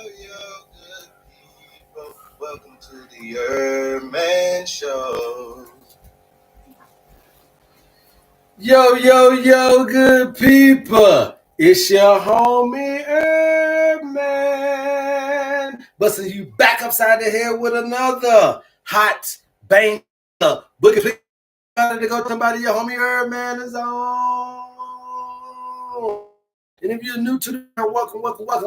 good people. Welcome to the HerbMan Show. Yo, good people. It's your homie HerbMan. Busting you back upside the head with another hot banger. Boogie, please to go somebody your homie HerbMan is on. And if you're new to the channel, welcome.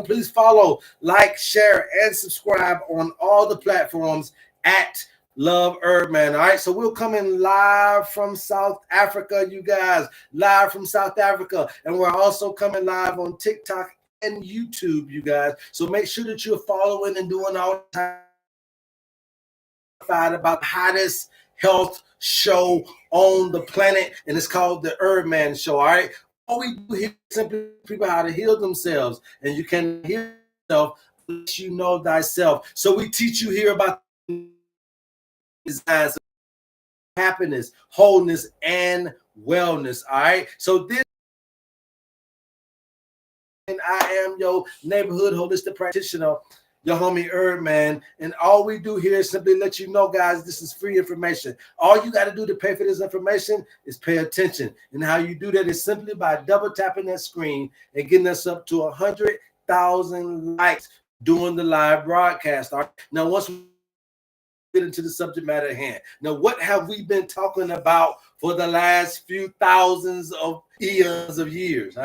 Please follow, like, share, and subscribe on all the platforms at Love HerbMan. All right, so we're coming live from South Africa, you guys. Live from South Africa. And we're also coming live on TikTok and YouTube, you guys. So make sure that you're following and doing all the time about the hottest health show on the planet, and it's called the HerbMan Show. All right, all we do here is simply people how to heal themselves, and you can heal yourself unless you know thyself. So we teach you here about designs, happiness, wholeness, and wellness. All right, so this. And I am your neighborhood holistic practitioner, your homie HerbMan, and all we do here is simply let you know, guys, this is free information. All you got to do to pay for this information is pay attention, and how you do that is simply by double tapping that screen and getting us up to 100,000 likes during the live broadcast. All right? Now, once we get into the subject matter at hand, now what have we been talking about for the last few thousands of eons of years?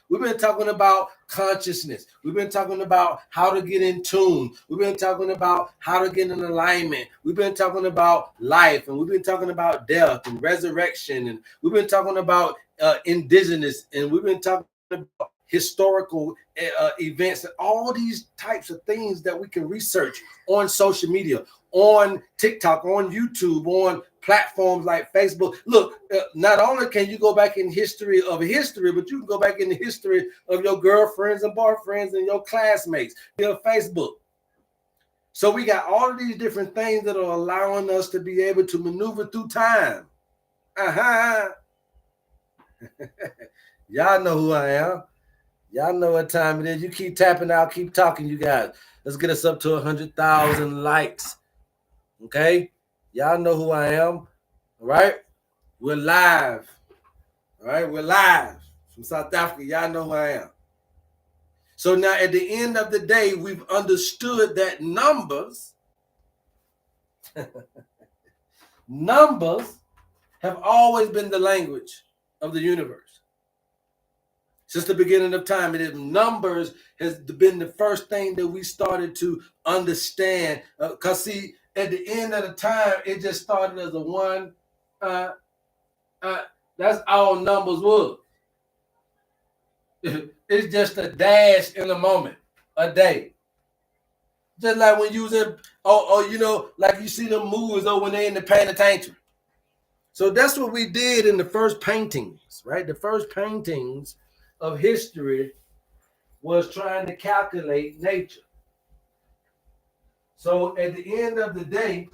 We've been talking about consciousness. We've been talking about how to get in tune. We've been talking about how to get in alignment. We've been talking about life, and we've been talking about death and resurrection, and we've been talking about indigenous, and we've been talking about historical events, and all these types of things that we can research on social media, on TikTok, on YouTube, on platforms like Facebook. Look, not only can you go back in history, but you can go back in the history of your girlfriends and boyfriends and your classmates, your Facebook. So we got all of these different things that are allowing us to be able to maneuver through time. Y'all know who I am. Y'all know what time it is. You keep tapping out, keep talking, you guys. Let's get us up to 100,000 likes. Okay? Y'all know who I am. All right? We're live. All right? We're live from South Africa. Y'all know who I am. So now at the end of the day, we've understood that numbers have always been the language of the universe. Since the beginning of time, numbers has been the first thing that we started to understand. Because see, at the end of the time, it just started as a one. That's all numbers was. It's just a dash in a moment, a day. Just like when you was in, like you see the movies when they in the penitentiary. So that's what we did in the first paintings, right? The first paintings of history was trying to calculate nature. So at the end of the day,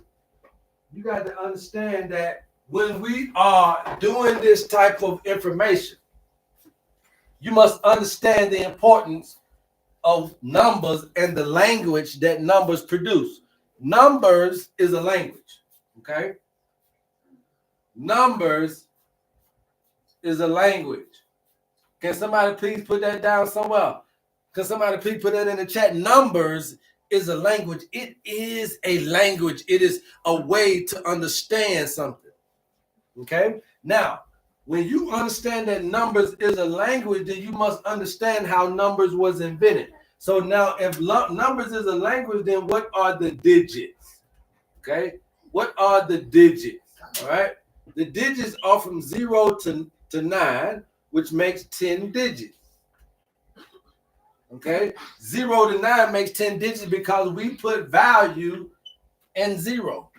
you got to understand that when we are doing this type of information, you must understand the importance of numbers and the language that numbers produce. Numbers is a language, okay? Numbers is a language. Can somebody please put that down somewhere? Can somebody please put that in the chat? Numbers is a language. It is a language. It is a way to understand something. Okay? Now, when you understand that numbers is a language, then you must understand how numbers was invented. So now, if numbers is a language, then what are the digits? Okay? What are the digits? All right? The digits are from 0 to 9, which makes 10 digits. Okay, 0 to 9 makes 10 digits because we put value in 0.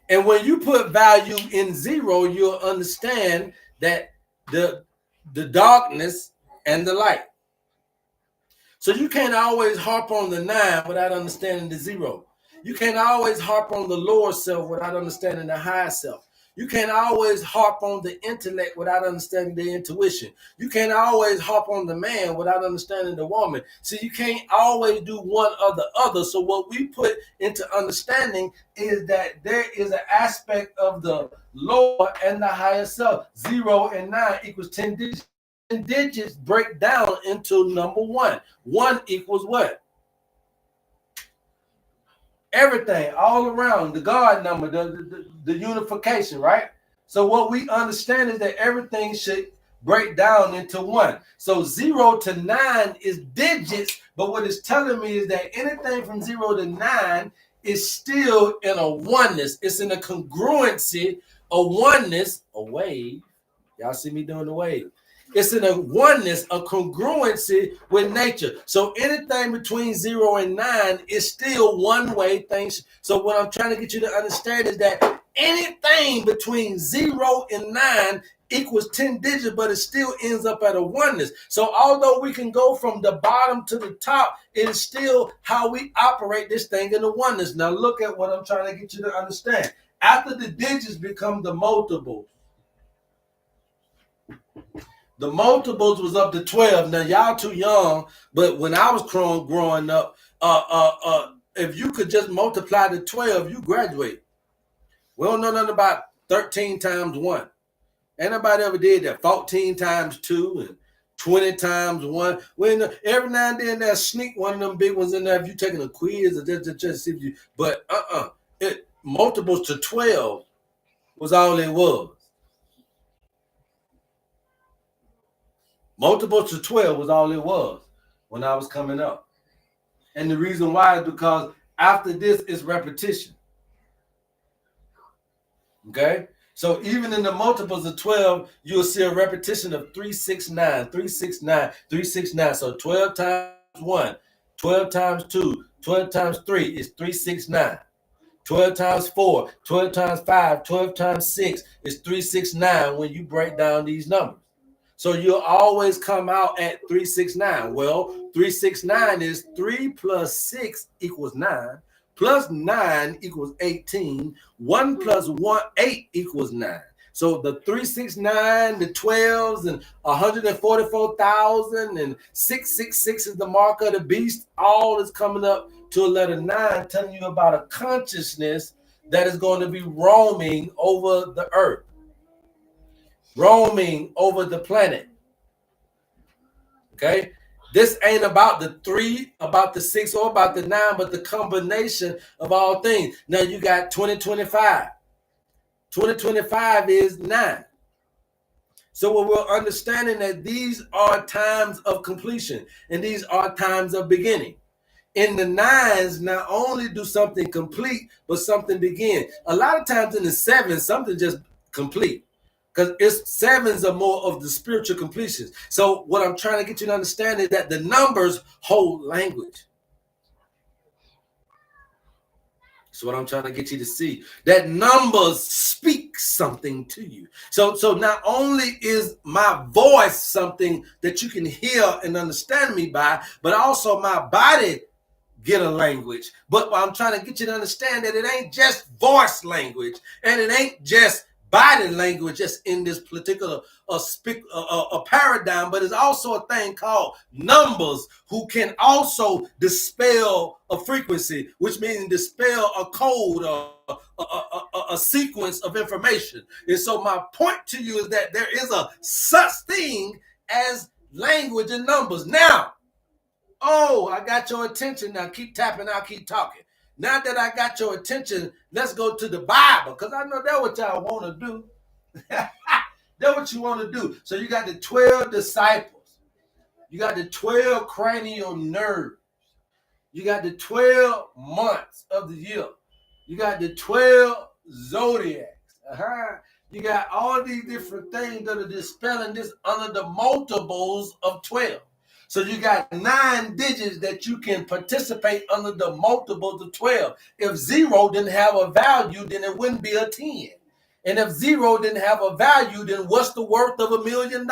And when you put value in 0, you'll understand that the darkness and the light. So you can't always harp on the 9 without understanding the 0. You can't always harp on the lower self without understanding the higher self. You can't always harp on the intellect without understanding the intuition. You can't always harp on the man without understanding the woman. So you can't always do one or the other. So what we put into understanding is that there is an aspect of the lower and the higher self. 0 and 9 equals 10 digits. 10 digits break down into number 1. 1 equals what? Everything all around, the God number, the unification, right? So what we understand is that everything should break down into 1. So 0 to 9 is digits, but what it's telling me is that anything from 0 to 9 is still in a oneness. It's in a congruency, a oneness, a wave. Y'all see me doing the wave. It's in a oneness, a congruency with nature. So anything between 0 and 9 is still one-way things. So what I'm trying to get you to understand is that anything between 0 and 9 equals 10 digits, but it still ends up at a oneness. So although we can go from the bottom to the top, it is still how we operate this thing in the oneness. Now look at what I'm trying to get you to understand. After the digits become the multiples, the multiples was up to 12. Now y'all too young, but when I was growing up, if you could just multiply to 12, you graduate. We don't know nothing about 13 times 1. Ain't nobody ever did that. 14 times 2 and 20 times 1. When every now and then they'll sneak one of them big ones in there if you're taking a quiz or just see if you. But it multiples to 12 was all it was. Multiples to 12 was all it was when I was coming up. And the reason why is because after this is repetition. Okay? So even in the multiples of 12, you'll see a repetition of 369, 369, 369. So 12 times 1, 12 times 2, 12 times 3 is 369. 12 times 4, 12 times 5, 12 times 6 is 369 when you break down these numbers. So you'll always come out at 369. Well, 369 is 3 plus 6 equals 9, plus 9 equals 18. 1 plus 1, 8 equals 9. So the 369, the 12s, and 144,000 and 666 is the mark of the beast. All is coming up to a letter 9, telling you about a consciousness that is going to be roaming over the earth, roaming over the planet. Okay? This ain't about the 3, about the 6, or about the 9, but the combination of all things. Now you got 2025. 2025 is 9. So what we're understanding that these are times of completion and these are times of beginning. In the 9s, not only do something complete, but something begin. A lot of times in the 7s, something just complete. Because it's 7s are more of the spiritual completions. So what I'm trying to get you to understand is that the numbers hold language. That's what I'm trying to get you to see. That numbers speak something to you. So not only is my voice something that you can hear and understand me by, but also my body get a language. But I'm trying to get you to understand that it ain't just voice language, and it ain't just body language just in this particular paradigm, but it's also a thing called numbers, who can also dispel a frequency, which means dispel a code or a sequence of information. And so my point to you is that there is a such thing as language and numbers. Now, I got your attention. Now keep tapping, I'll keep talking. Now that I got your attention, let's go to the Bible, because I know that's what y'all want to do. That's what you want to do. So you got the 12 disciples. You got the 12 cranial nerves. You got the 12 months of the year. You got the 12 zodiacs. You got all these different things that are dispelling this under the multiples of 12. So you got 9 digits that you can participate under the multiples of 12. If 0 didn't have a value, then it wouldn't be a 10. And if 0 didn't have a value, then what's the worth of $1 million?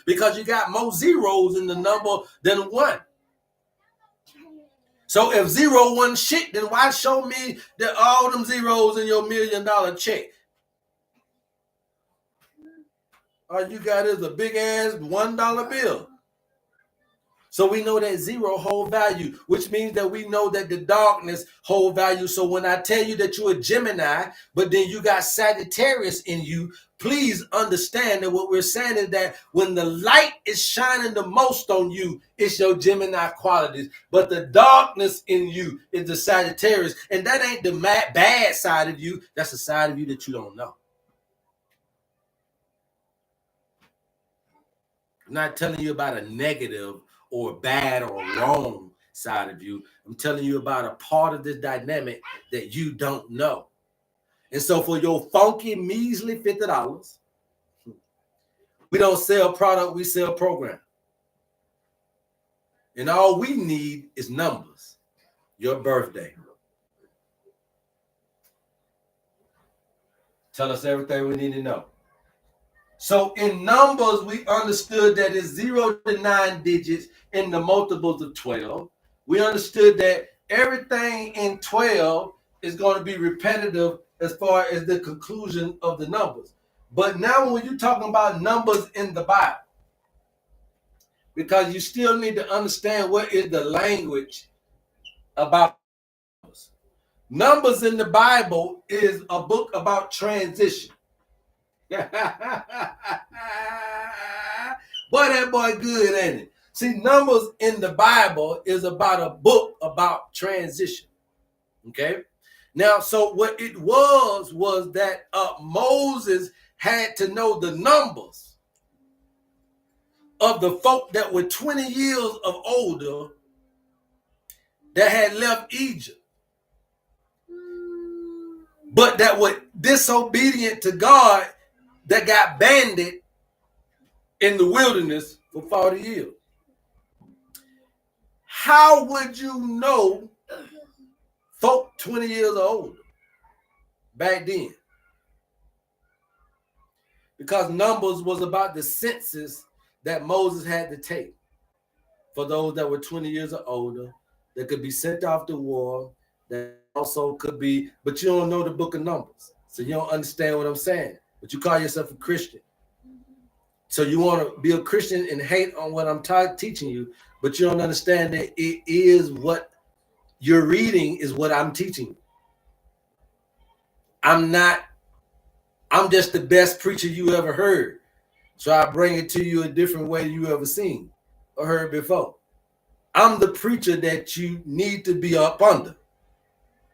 Because you got more zeros in the number than 1. So if 0 wasn't shit, then why show me that all them zeros in your $1 million check? All you got is a big ass $1 bill. So we know that zero hold value, which means that we know that the darkness hold value. So when I tell you that you're a Gemini, but then you got Sagittarius in you, please understand that what we're saying is that when the light is shining the most on you, it's your Gemini qualities. But the darkness in you is the Sagittarius. And that ain't the bad side of you. That's the side of you that you don't know. I'm not telling you about a negative or bad or wrong side of you. I'm telling you about a part of this dynamic that you don't know. And so for your funky, measly $50, we don't sell product, we sell program. And all we need is numbers. Your birthday. Tell us everything we need to know. So in numbers, we understood that it's 0 to 9 digits in the multiples of 12. We understood that everything in 12 is going to be repetitive as far as the conclusion of the numbers. But now when you're talking about numbers in the Bible, because you still need to understand what is the language about numbers. Numbers in the Bible is a book about transition. Boy, that boy good, ain't it? See, Numbers in the Bible is about a book about transition. Okay? Now, so what it was that Moses had to know the numbers of the folk that were 20 years of older that had left Egypt, but that were disobedient to God, that got banded in the wilderness for 40 years. How would you know folk 20 years older back then? Because Numbers was about the census that Moses had to take for those that were 20 years or older, that could be sent off to war, that also could be, but you don't know the book of Numbers. So you don't understand what I'm saying. But you call yourself a Christian. So you want to be a Christian and hate on what I'm teaching you, but you don't understand that it is what you're reading is what I'm teaching you. I'm just the best preacher you ever heard. So I bring it to you a different way you ever seen or heard before. I'm the preacher that you need to be up under,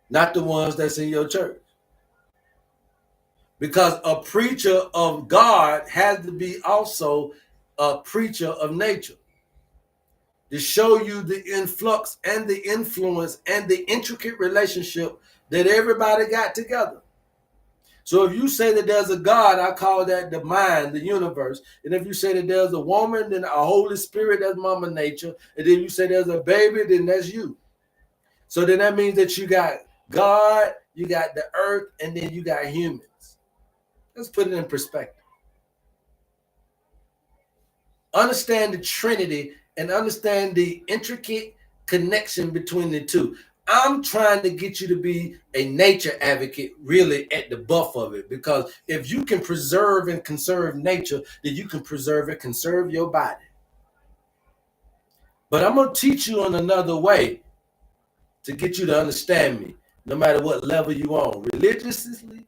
not the ones that's in your church. Because a preacher of God has to be also a preacher of nature, to show you the influx and the influence and the intricate relationship that everybody got together. So if you say that there's a God, I call that the mind, the universe. And if you say that there's a woman, then a Holy Spirit, that's Mama Nature. And then you say there's a baby, then that's you. So then that means that you got God, you got the earth, and then you got humans. Let's put it in perspective. Understand the Trinity and understand the intricate connection between the two. I'm trying to get you to be a nature advocate, really at the buff of it, because if you can preserve and conserve nature, then you can preserve and conserve your body. But I'm going to teach you in another way to get you to understand me, no matter what level you on. Religiously,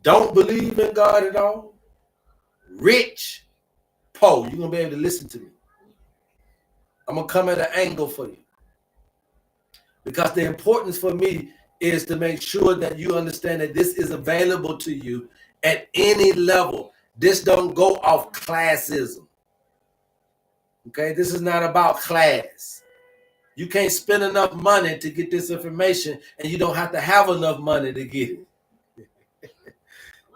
don't believe in God at all, rich, poor, you're going to be able to listen to me. I'm going to come at an angle for you. Because the importance for me is to make sure that you understand that this is available to you at any level. This don't go off classism. Okay, this is not about class. You can't spend enough money to get this information, and you don't have to have enough money to get it.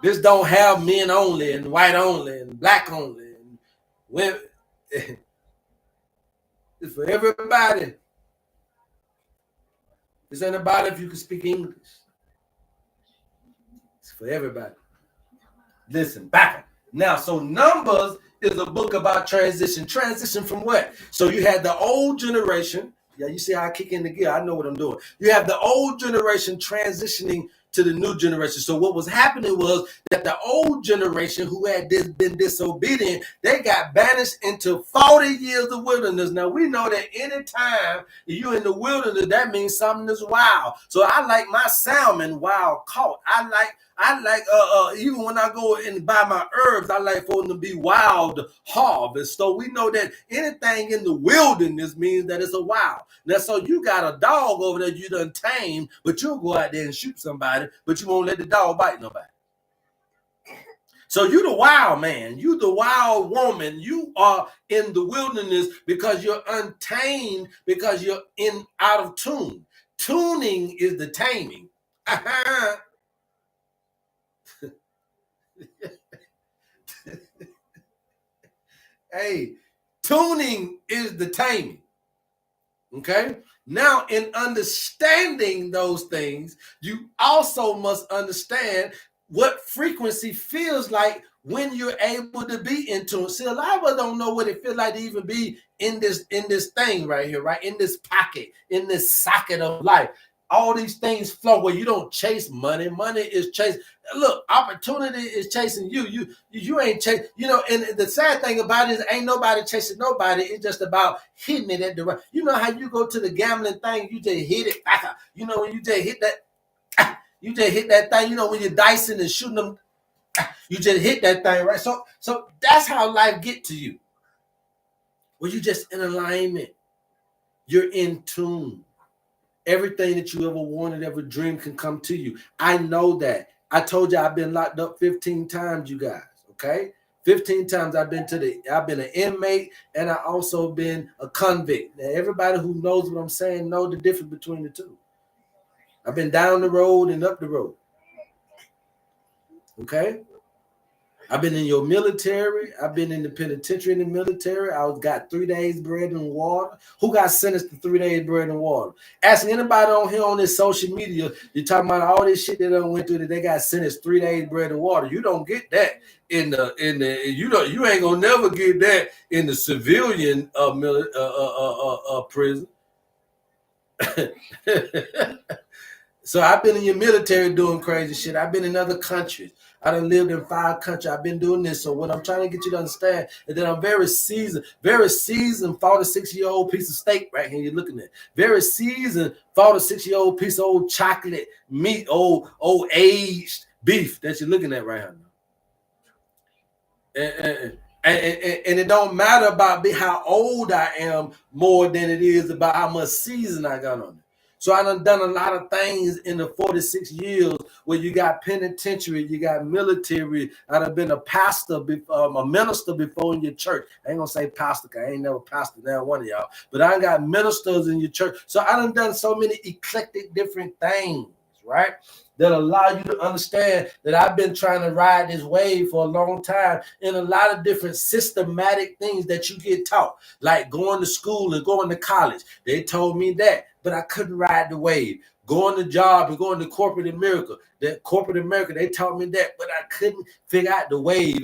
This don't have men only and white only and black only and women. It's for everybody. This ain't about if you can speak English. It's for everybody. Listen, back up. Now, so Numbers is a book about transition. Transition from what? So you had the old generation. Yeah, you see how I kick in the gear. I know what I'm doing. You have the old generation transitioning to the new generation. So what was happening was that the old generation who had been disobedient, they got banished into 40 years of wilderness. Now we know that anytime you're in the wilderness, that means something is wild. So I like my salmon wild caught. I like even when I go and buy my herbs, I like for them to be wild harvest. So we know that anything in the wilderness means that it's a wild. Now, so you got a dog over there you done tame, but you'll go out there and shoot somebody, but you won't let the dog bite nobody. So you the wild man, you the wild woman, you are in the wilderness because you're untamed, because you're out of tune. Tuning is the taming. Hey, tuning is the taming. Okay? Now, in understanding those things, you also must understand what frequency feels like when you're able to be in tune. See, a lot of us don't know what it feels like to even be in this thing right here, right? In this pocket, in this socket of life. All these things flow where you don't chase money. Money is chasing. Look, opportunity is chasing you. You ain't chasing. You know, and the sad thing about it is ain't nobody chasing nobody. It's just about hitting it at the right. You know how you go to the gambling thing, you just hit it back up. You know, when you just hit that, you just hit that thing. You know, when you're dicing and shooting them, you just hit that thing, right? So that's how life get to you. Well, you just in alignment. You're in tune. Everything that you ever wanted, ever dreamed can come to you. I know that. I told you I've been locked up 15 times, you guys, okay? 15 times I've been an inmate, and I also been a convict. Now, everybody who knows what I'm saying know the difference between the two. I've been down the road and up the road. Okay? I've been in your military. I've been in the penitentiary in the military. I got 3 days bread and water. Who got sentenced to 3 days bread and water? Ask anybody on here on this social media. You're talking about all this shit that they went through that they got sentenced 3 days bread and water. You don't get that in the you ain't gonna never get that in the civilian prison. So I've been in your military doing crazy shit. I've been in other countries. I done lived in 5 countries. I've been doing this. So what I'm trying to get you to understand is that I'm very seasoned 46-year-old piece of steak right here you're looking at. Very seasoned 46-year-old piece of old chocolate meat, old aged beef that you're looking at right now. And it don't matter about how old I am more than it is about how much season I got on it. So I done a lot of things in the 46 years where you got penitentiary, you got military. I done been a pastor, a minister before in your church. I ain't gonna say pastor, because I ain't never pastor now one of y'all. But I got ministers in your church. So I done so many eclectic different things, right? That allow you to understand that I've been trying to ride this wave for a long time in a lot of different systematic things that you get taught, like going to school and going to college. They told me that, but I couldn't ride the wave. Going to job and going to corporate America. That corporate America, they taught me that, but I couldn't figure out the wave.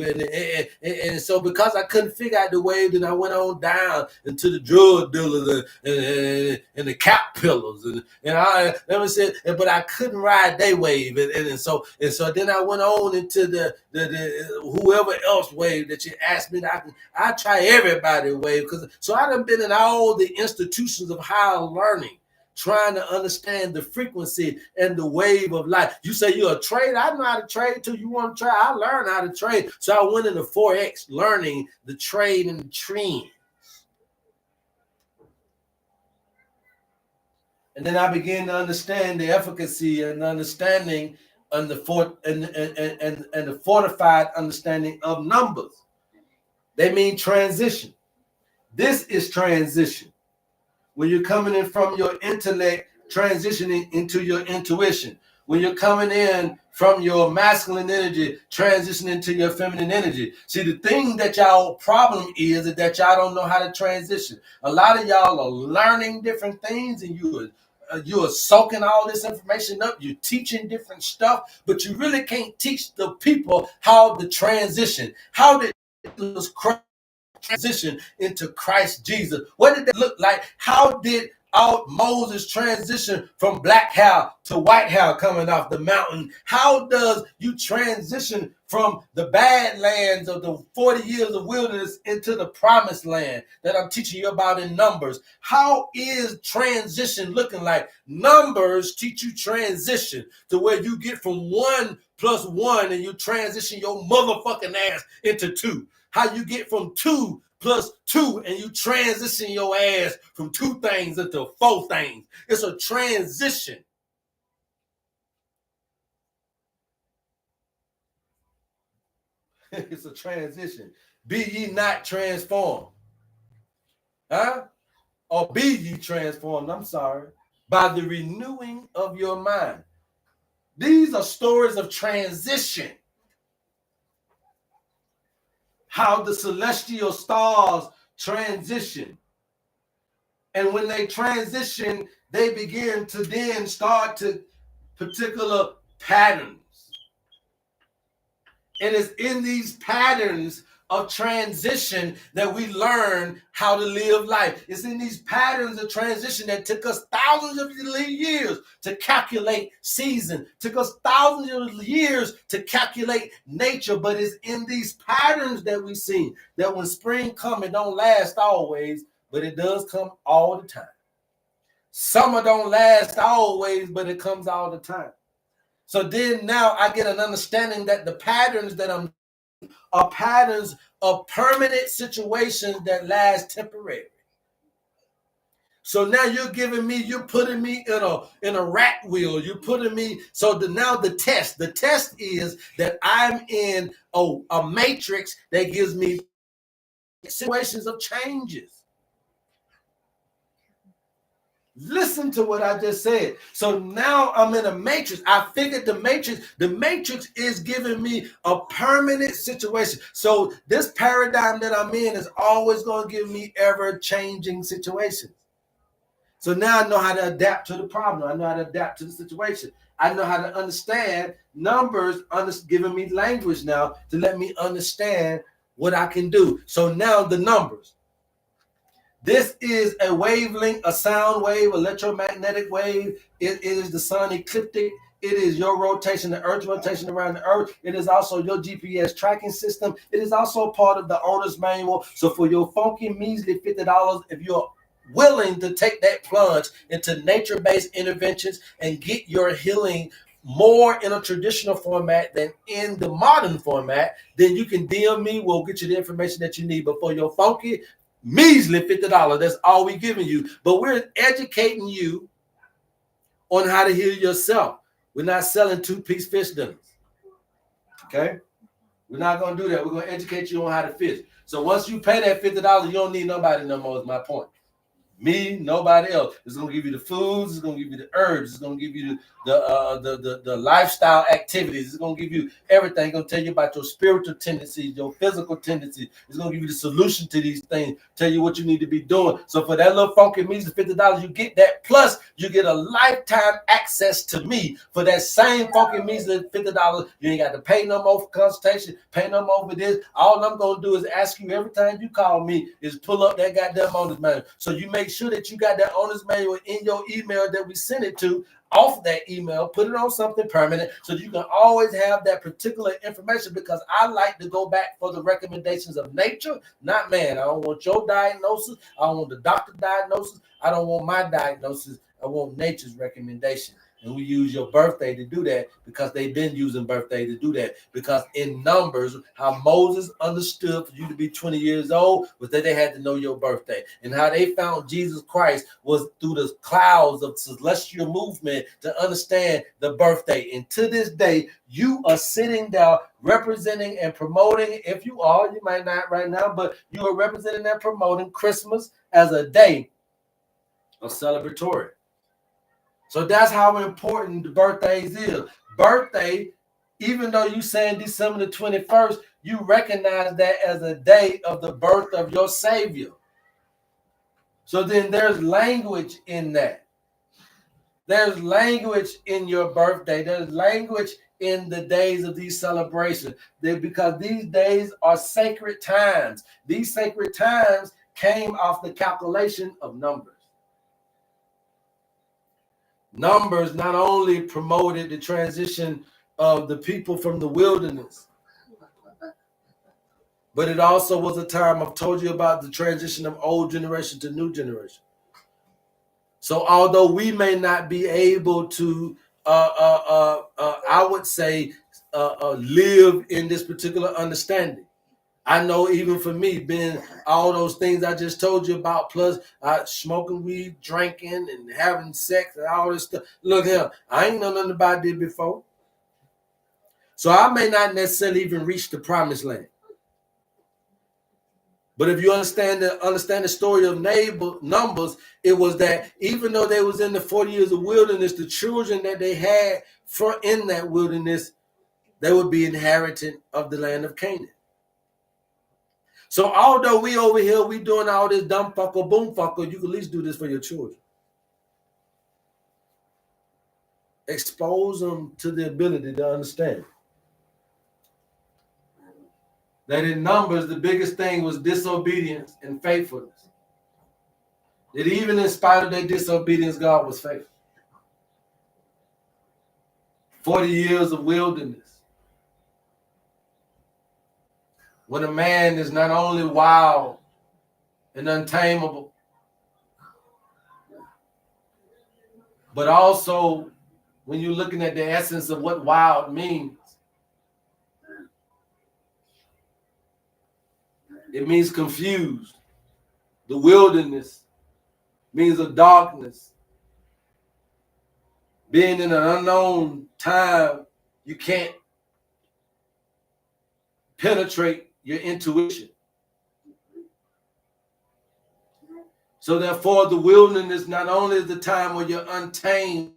And so because I couldn't figure out the wave, then I went on down into the drug dealers and the cap pillars. But I couldn't ride their wave. And so then I went on into the whoever else wave that you asked me. I try everybody wave. So I done been in all the institutions of higher learning, trying to understand the frequency and the wave of life. You say you're a trader. I know how to trade too. You want to try? I learned how to trade. So I went into Forex, learning the trade and the trends. And then I began to understand the efficacy and the understanding and the fortified understanding of numbers. They mean transition. This is transition. When you're coming in from your intellect, transitioning into your intuition. When you're coming in from your masculine energy, transitioning to your feminine energy. See, the thing that y'all problem is that y'all don't know how to transition. A lot of y'all are learning different things, and you are soaking all this information up. You're teaching different stuff, but you really can't teach the people how to transition. How did transition into Christ Jesus? What did that look like? How did Moses transitioned from black hair to white hair coming off the mountain. How does you transition from the bad lands of the 40 years of wilderness into the promised land that I'm teaching you about in Numbers? How is transition looking like? Numbers teach you transition to where you get from 1 + 1 and you transition your motherfucking ass into 2. How you get from 2 + 2 and you transition your ass from 2 things into 4 things. It's a transition. It's a transition. Be ye not transformed. Huh? Or be ye transformed, I'm sorry, by the renewing of your mind. These are stories of transition. How the celestial stars transition. And when they transition, they begin to then start to particular patterns. And it's in these patterns of transition that we learn how to live life. It's in these patterns of transition that took us thousands of years to calculate season, took us thousands of years to calculate nature, but it's in these patterns that we see that when spring comes, it don't last always, but it does come all the time. Summer don't last always, but it comes all the time. So then now I get an understanding that the patterns that are patterns of permanent situations that last temporary. So now you're putting me in a rat wheel. You're putting me, now the test is that I'm in a matrix that gives me situations of changes. Listen to what I just said. So now I'm in a matrix. I figured the matrix is giving me a permanent situation. So this paradigm that I'm in is always going to give me ever-changing situations. So now I know how to adapt to the problem. I know how to adapt to the situation. I know how to understand numbers, giving me language now to let me understand what I can do. So now the numbers. This is a wavelength, a sound wave, electromagnetic wave. It is the sun ecliptic. It is your rotation, the Earth's rotation around the Earth. It is also your GPS tracking system. It is also part of the owner's manual. So for your funky, measly $50, if you're willing to take that plunge into nature-based interventions and get your healing more in a traditional format than in the modern format, then you can DM me. We'll get you the information that you need. But for your funky, measly $50, that's all we're giving you. But we're educating you on how to heal yourself. We're not selling 2-piece fish dinners. Okay? We're not going to do that. We're going to educate you on how to fish. So once you pay that $50, you don't need nobody no more, is my point. Me, nobody else. It's going to give you the foods. It's going to give you the herbs. It's going to give you the lifestyle activities. It's going to give you everything. It's going to tell you about your spiritual tendencies, your physical tendencies. It's going to give you the solution to these things, tell you what you need to be doing. So for that little funky measly $50, you get that. Plus, you get a lifetime access to me for that same funky measly $50. You ain't got to pay no more for consultation, pay no more for this. All I'm going to do is ask you every time you call me is pull up that goddamn owner's manual. So you make sure that you got that owner's manual in your email that we send it to. Off that email, put it on something permanent so you can always have that particular information, because I like to go back for the recommendations of nature, not man. I don't want your diagnosis. I don't want the doctor's diagnosis. I don't want my diagnosis. I want nature's recommendation. And we use your birthday to do that because they've been using birthday to do that. Because in Numbers, how Moses understood for you to be 20 years old was that they had to know your birthday. And how they found Jesus Christ was through the clouds of celestial movement to understand the birthday. And to this day, you are sitting down representing and promoting, if you are, you might not right now, but you are representing and promoting Christmas as a day of celebratory. So that's how important the birthdays is. Birthday, even though you saying December the 21st, you recognize that as a day of the birth of your Savior. So then there's language in that. There's language in your birthday. There's language in the days of these celebrations. Because these days are sacred times. These sacred times came off the calculation of numbers. Numbers not only promoted the transition of the people from the wilderness, but it also was a time I've told you about the transition of old generation to new generation. So although we may not be able to, I would say, live in this particular understanding, I know even for me, being all those things I just told you about, plus smoking weed, drinking, and having sex, and all this stuff. Look here, I ain't know nothing about this before. So I may not necessarily even reach the promised land. But if you understand the story of Numbers, it was that even though they was in the 40 years of wilderness, the children that they had in that wilderness, they would be inheritant of the land of Canaan. So although we over here, we doing all this dumb fucker, boom fucker, you can at least do this for your children. Expose them to the ability to understand. That in Numbers, the biggest thing was disobedience and faithfulness. That even in spite of their disobedience, God was faithful. 40 years of wilderness. When a man is not only wild and untamable, but also when you're looking at the essence of what wild means, it means confused. The wilderness means a darkness. Being in an unknown time, you can't penetrate your intuition. So therefore, the wilderness not only is the time where you're untamed,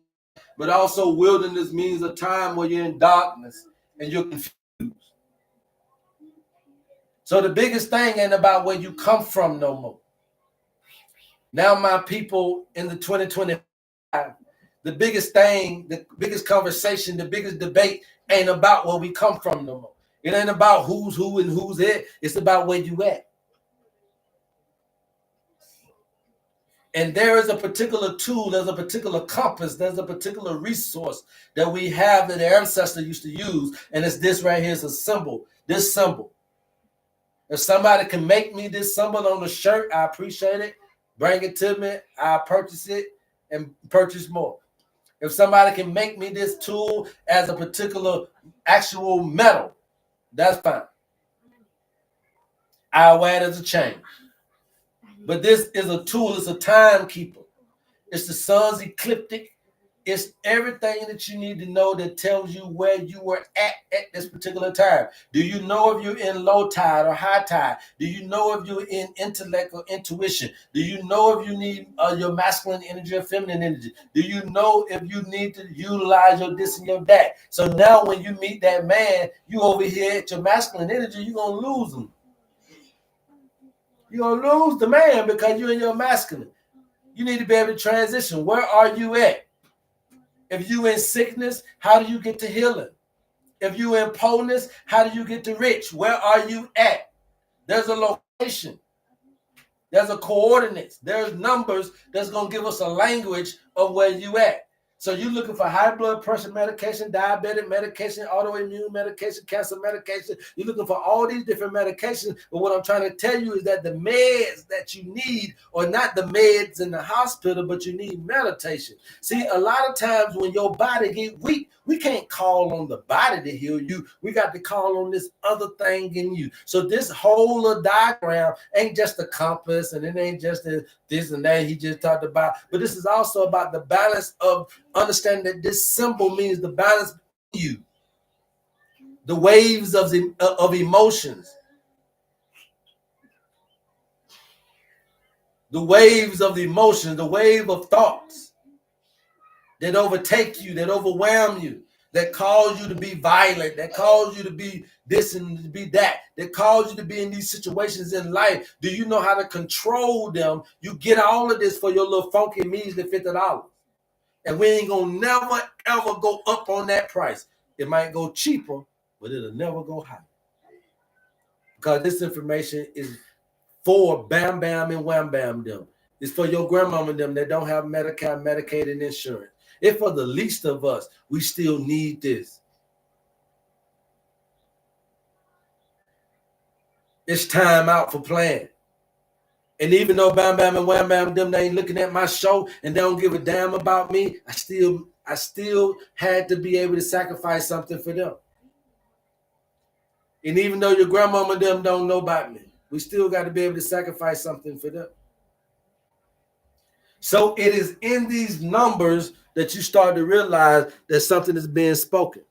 but also wilderness means a time where you're in darkness and you're confused. So the biggest thing ain't about where you come from no more. Now, my people in the 2025, the biggest thing, the biggest conversation, the biggest debate ain't about where we come from no more. It ain't about who's who and who's it. It's about where you at. And there is a particular tool, there's a particular compass, there's a particular resource that we have that our ancestors used to use. And it's this right here is a symbol, this symbol. If somebody can make me this symbol on the shirt, I appreciate it. Bring it to me, I'll purchase it and purchase more. If somebody can make me this tool as a particular actual metal, that's fine. I'll wear it as a chain. But this is a tool, it's a timekeeper. It's the sun's ecliptic. It's everything that you need to know that tells you where you were at this particular time. Do you know if you're in low tide or high tide? Do you know if you're in intellect or intuition? Do you know if you need your masculine energy or feminine energy? Do you know if you need to utilize your this and your that? So now when you meet that man, you over here at your masculine energy, you're going to lose him. You're going to lose the man because you're in your masculine. You need to be able to transition. Where are you at? If you in sickness, how do you get to healing? If you in poorness, how do you get to rich? Where are you at? There's a location. There's a coordinates. There's numbers that's going to give us a language of where you at. So you're looking for high blood pressure medication, diabetic medication, autoimmune medication, cancer medication. You're looking for all these different medications. But what I'm trying to tell you is that the meds that you need are not the meds in the hospital, but you need meditation. See, a lot of times when your body get weak, we can't call on the body to heal you. We got to call on this other thing in you. So this whole diagram ain't just a compass, and it ain't just this and that he just talked about. But this is also about the balance of understanding that this symbol means the balance in you. The waves of emotions. The waves of the emotions, the wave of thoughts that overtake you, that overwhelm you, that cause you to be violent, that cause you to be this and to be that cause you to be in these situations in life. Do you know how to control them? You get all of this for your little funky measly $50. And we ain't gonna never ever go up on that price. It might go cheaper, but it'll never go high. Because this information is for Bam Bam and Wham Bam them. It's for your grandmama and them that don't have Medicare, Medicaid, and insurance. If for the least of us, we still need this. It's time out for playing. And even though Bam Bam and Wham Bam them, they ain't looking at my show and they don't give a damn about me, I still had to be able to sacrifice something for them. And even though your grandmama and them don't know about me, we still got to be able to sacrifice something for them. So it is in these numbers that you start to realize that something is being spoken.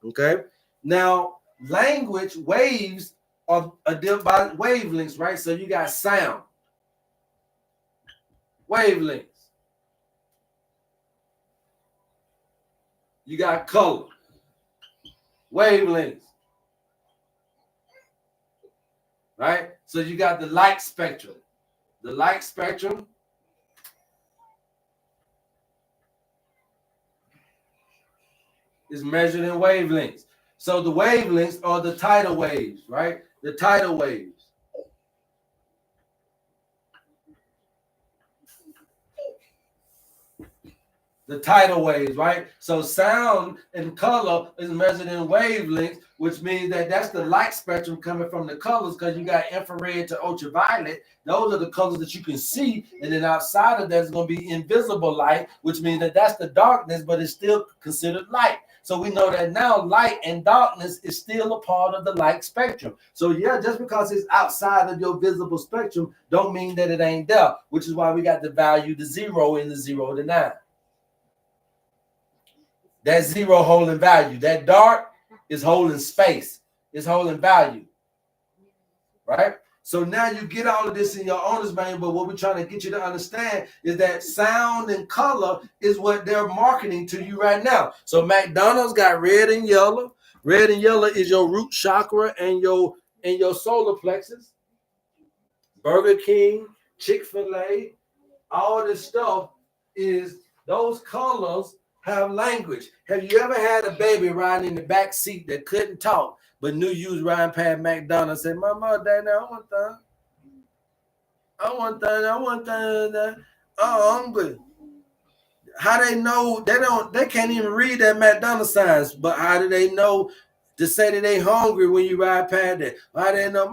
Okay? Now, language waves are by wavelengths, right? So you got sound, wavelengths. You got color, wavelengths. Right? So you got the light spectrum. The light spectrum is measured in wavelengths. So the wavelengths are the tidal waves, right? The tidal waves. The tidal waves, right? So sound and color is measured in wavelengths, which means that that's the light spectrum coming from the colors, because you got infrared to ultraviolet. Those are the colors that you can see. And then outside of that is going to be invisible light, which means that that's the darkness, but it's still considered light. So we know that now light and darkness is still a part of the light spectrum. So yeah, just because it's outside of your visible spectrum don't mean that it ain't there, which is why we got the value to 0 and the 0 to 9. That 0 holding value. That dark is holding space. It's holding value. Right? So now you get all of this in your owner's manual, but what we're trying to get you to understand is that sound and color is what they're marketing to you right now. So McDonald's got red and yellow. Red and yellow is your root chakra and your solar plexus. Burger King, Chick-fil-A, all this stuff is those colors have language. Have you ever had a baby riding in the back seat that couldn't talk but knew you was riding past McDonald's and said, Mama, Daddy, I want that. I want that. I want that. Oh, I'm hungry. How they know? They can't even read that McDonald's signs, but how do they know to say that they hungry when you ride past that? How they know?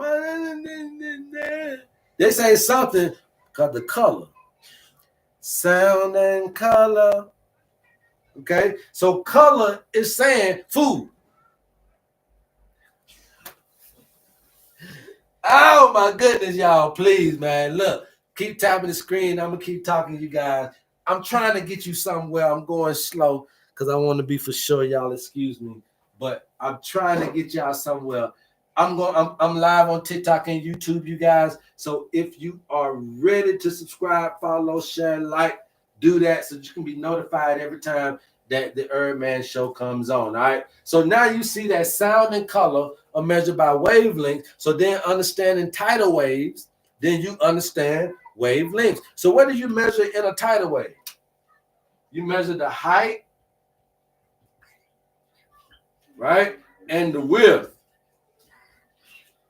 They say something because the color. Sound and color. Okay, so color is saying food. Oh my goodness, y'all, please, man. Look, keep tapping the screen. I'm gonna keep talking to you guys. I'm trying to get you somewhere. I'm going slow because I want to be for sure, y'all. Excuse me, but I'm trying to get y'all somewhere. I'm live on TikTok and YouTube, you guys. So if you are ready to subscribe, follow, share, like, do that so you can be notified every time that the HerbMan show comes on. All right. So now you see that sound and color are measured by wavelengths. So then understanding tidal waves, then you understand wavelengths. So what do you measure in a tidal wave? You measure the height, right? And the width.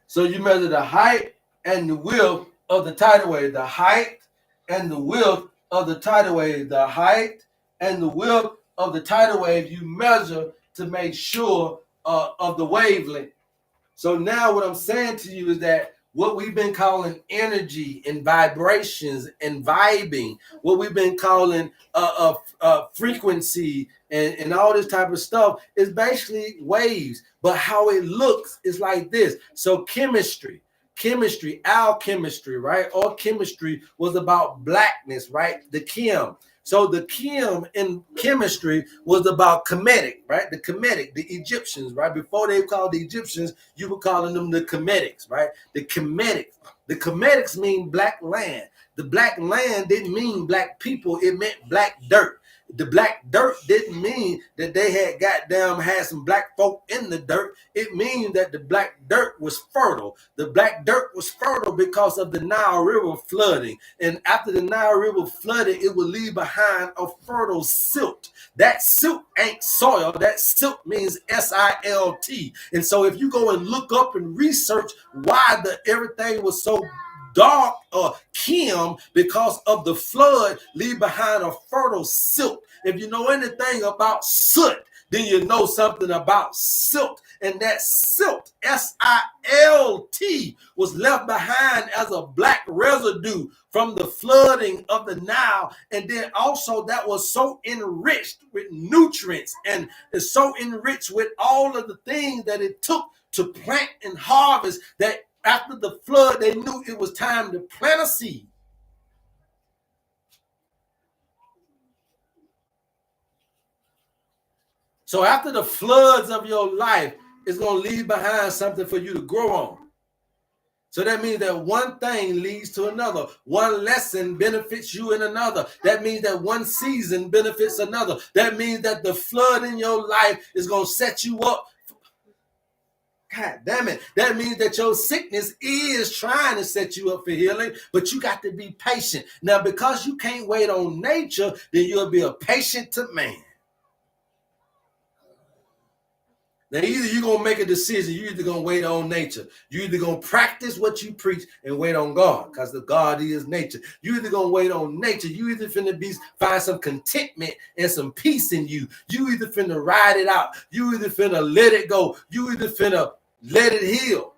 So you measure the height and the width of the tidal wave. The height and the width of the tidal wave. The height and the width of the tidal wave you measure to make sure of the wavelength. So now what I'm saying to you is that what we've been calling energy and vibrations and vibing, what we've been calling frequency and all this type of stuff is basically waves. But how it looks is like this. So chemistry, our chemistry, right? Or chemistry was about blackness, right? The chem. So the chem in chemistry was about Kemetic, right? The Kemetic, the Egyptians, right? Before they called the Egyptians, you were calling them the Kemetics, right? The Kemetics. The Kemetics mean black land. The black land didn't mean black people. It meant black dirt. The black dirt didn't mean that they had some black folk in the dirt. It means that the black dirt was fertile. The black dirt was fertile because of the Nile River flooding. And after the Nile River flooded, it would leave behind a fertile silt. That silt ain't soil. That silt means SILT. And so if you go and look up and research why everything was so dark or Kim, because of the flood, leave behind a fertile silt. If you know anything about soot, then you know something about silt. And that silt, S-I-L-T, was left behind as a black residue from the flooding of the Nile. And then also that was so enriched with nutrients and is so enriched with all of the things that it took to plant and harvest, that after the flood, they knew it was time to plant a seed. So after the floods of your life, it's going to leave behind something for you to grow on. So that means that one thing leads to another. One lesson benefits you in another. That means that one season benefits another. That means that the flood in your life is going to set you up. God damn it. That means that your sickness is trying to set you up for healing, but you got to be patient. Now, because you can't wait on nature, then you'll be a patient to man. Now, either you're going to make a decision, you're either going to wait on nature. You're either going to practice what you preach and wait on God, because the God is nature. You're either going to wait on nature. You either finna find some contentment and some peace in you. You either finna ride it out. You either finna let it go. You either finna let it heal.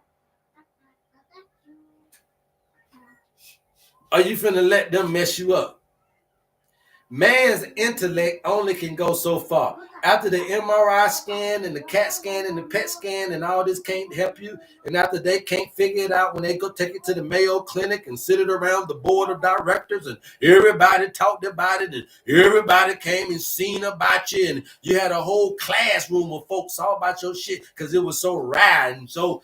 Or you finna let them mess you up. Man's intellect only can go so far. After the MRI scan and the CAT scan and the PET scan and all this can't help you, and after they can't figure it out, when they go take it to the Mayo Clinic and sit it around the board of directors and everybody talked about it and everybody came and seen about you and you had a whole classroom of folks all about your shit because it was so rare, and so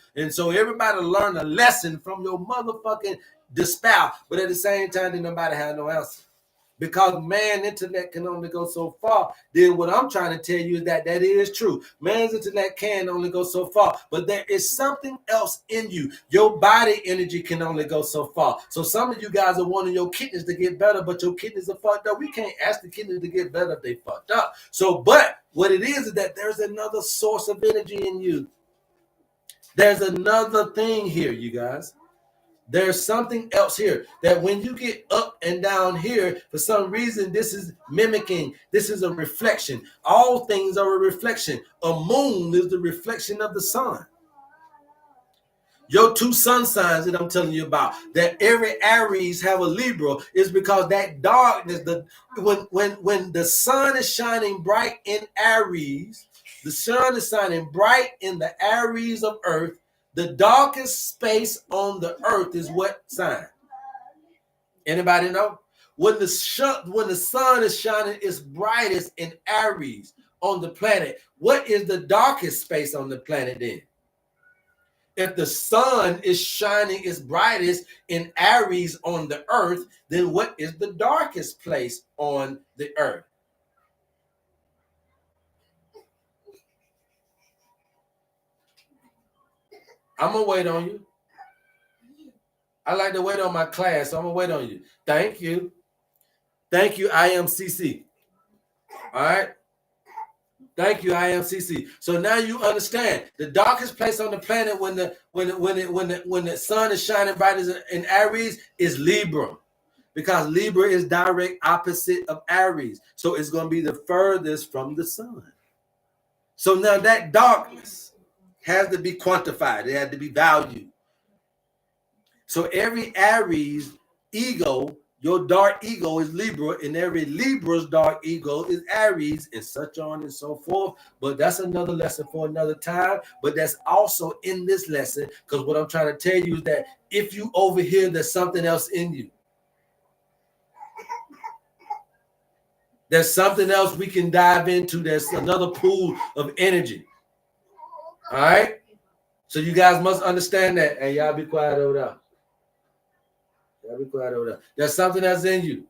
everybody learned a lesson from your motherfucking despair, but at the same time, didn't nobody have no answer. Because man's intellect can only go so far. Then what I'm trying to tell you is that is true. Man's intellect can only go so far. But there is something else in you. Your body energy can only go so far. So some of you guys are wanting your kidneys to get better, but your kidneys are fucked up. We can't ask the kidneys to get better if they fucked up. So, but what it is that there's another source of energy in you. There's another thing here, you guys. There's something else here that when you get up and down here, for some reason, this is mimicking. This is a reflection. All things are a reflection. A moon is the reflection of the sun. Your two sun signs that I'm telling you about, that every Aries have a Libra, is because that darkness, when the sun is shining bright in Aries, the sun is shining bright in the Aries of Earth. The darkest space on the earth is what sign? Anybody know? When the sun is shining its brightest in Aries on the planet, what is the darkest space on the planet then? If the sun is shining its brightest in Aries on the earth, then what is the darkest place on the earth? I'm going to wait on you. I like to wait on my class, so I'm going to wait on you. Thank you. Thank you, IMCC. All right? Thank you, IMCC. So now you understand the darkest place on the planet when the sun is shining bright in Aries is Libra, because Libra is direct opposite of Aries. So it's going to be the furthest from the sun. So now that darkness has to be quantified. It had to be valued. So every Aries ego, your dark ego is Libra, and every Libra's dark ego is Aries, and such on and so forth. But that's another lesson for another time. But that's also in this lesson, because what I'm trying to tell you is that if you overhear, there's something else in you. There's something else we can dive into. There's another pool of energy. All right, so you guys must understand that, and y'all be quiet over there. Y'all be quiet over there. There's something that's in you.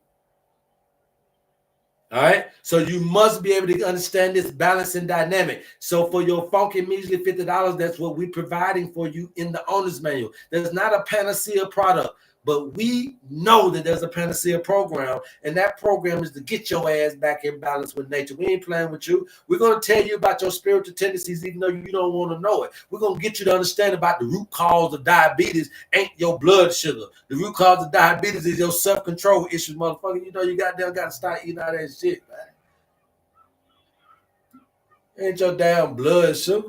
All right, so you must be able to understand this balance and dynamic. So for your funky measly $50, that's what we're providing for you in the owner's manual. There's not a panacea product. But we know that there's a panacea program, and that program is to get your ass back in balance with nature. We ain't playing with you. We're going to tell you about your spiritual tendencies, even though you don't want to know it. We're going to get you to understand about the root cause of diabetes ain't your blood sugar. The root cause of diabetes is your self-control issues, motherfucker. You know you got to start eating all that shit, man. Ain't your damn blood sugar.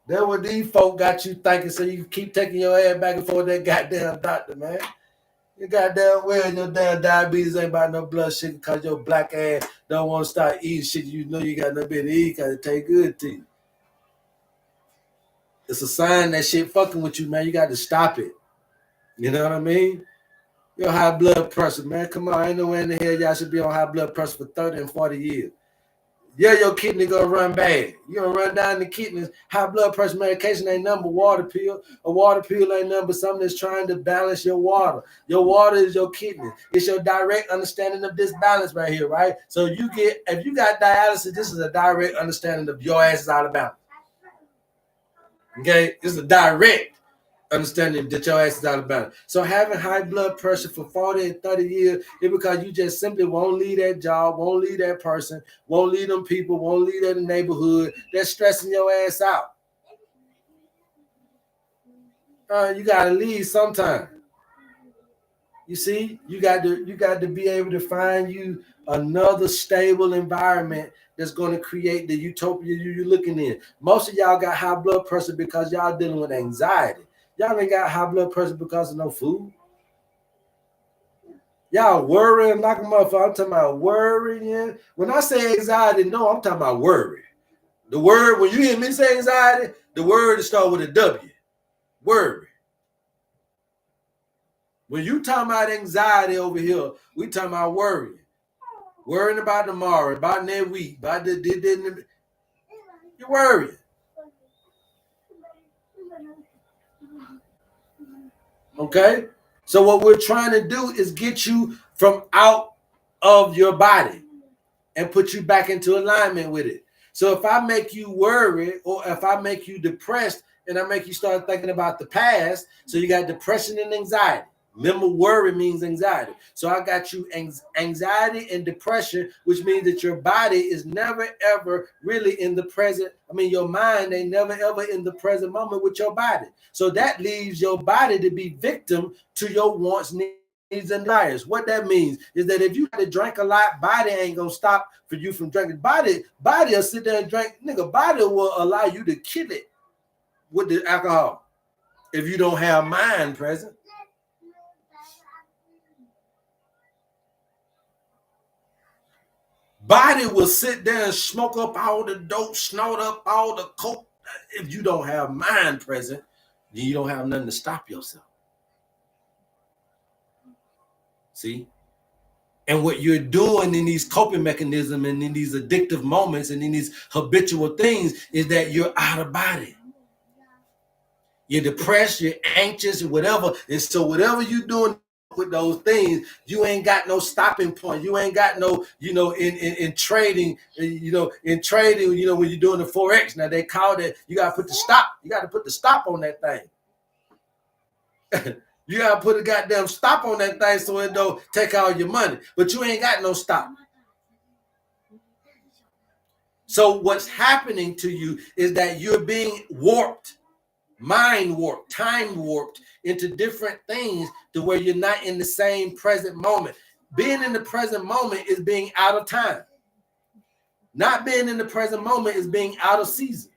That's what these folk got you thinking, so you keep taking your ass back and forth that goddamn doctor, man. You goddamn well your damn diabetes ain't about no blood sugar because your black ass don't want to start eating shit you know you got no bit to eat because it tastes good to you. It's a sign that shit fucking with you, man. You got to stop it. You know what I mean? Your high blood pressure, man. Come on, ain't no way in the hell y'all should be on high blood pressure for 30 and 40 years. Yeah, your kidney gonna run bad. You gonna run down the kidneys. High blood pressure medication ain't nothing but water pill. A water pill ain't nothing but something that's trying to balance your water. Your water is your kidney. It's your direct understanding of this balance right here, right? So if you got dialysis, this is a direct understanding of your ass is out of balance. Okay, this is a direct understanding that your ass is out of balance. So having high blood pressure for 40 and 30 years is because you just simply won't leave that job, won't leave that person, won't leave them people, won't leave that neighborhood. That's stressing your ass out. You gotta leave sometime. You see, you got to be able to find you another stable environment that's going to create the utopia you're looking in. Most of y'all got high blood pressure because y'all dealing with anxiety. Y'all ain't got high blood pressure because of no food. Y'all worrying like a motherfucker. I'm talking about worrying. When I say anxiety, no, I'm talking about worry. The word, when you hear me say anxiety, the word starts with a W. Worry. When you talking about anxiety over here, we talking about worrying. Worrying about tomorrow, about next week, about you're worrying. Okay? So what we're trying to do is get you from out of your body and put you back into alignment with it. So if I make you worry or if I make you depressed and I make you start thinking about the past, so you got depression and anxiety. Remember, worry means anxiety. So I got you anxiety and depression, which means that your body is never, ever really in the present. I mean, your mind ain't never, ever in the present moment with your body. So that leaves your body to be victim to your wants, needs, and desires. What that means is that if you had to drink a lot, body ain't gonna stop for you from drinking. Body will sit there and drink. Nigga, body will allow you to kill it with the alcohol if you don't have mind present. Body will sit there and smoke up all the dope, snort up all the coke. If you don't have mind present, then you don't have nothing to stop yourself. See? And what you're doing in these coping mechanisms and in these addictive moments and in these habitual things is that you're out of body. You're depressed, you're anxious, whatever. And so whatever you're doing with those things, you ain't got no stopping point. You ain't got no, in trading, in trading, when you're doing the Forex, now they call that, you got to put the stop. You got to put the stop on that thing. You got to put a goddamn stop on that thing so it don't take all your money. But you ain't got no stop. So what's happening to you is that you're being warped, mind warped, time warped into different things to where you're not in the same present moment. Being in the present moment is being out of time. Not being in the present moment is being out of season.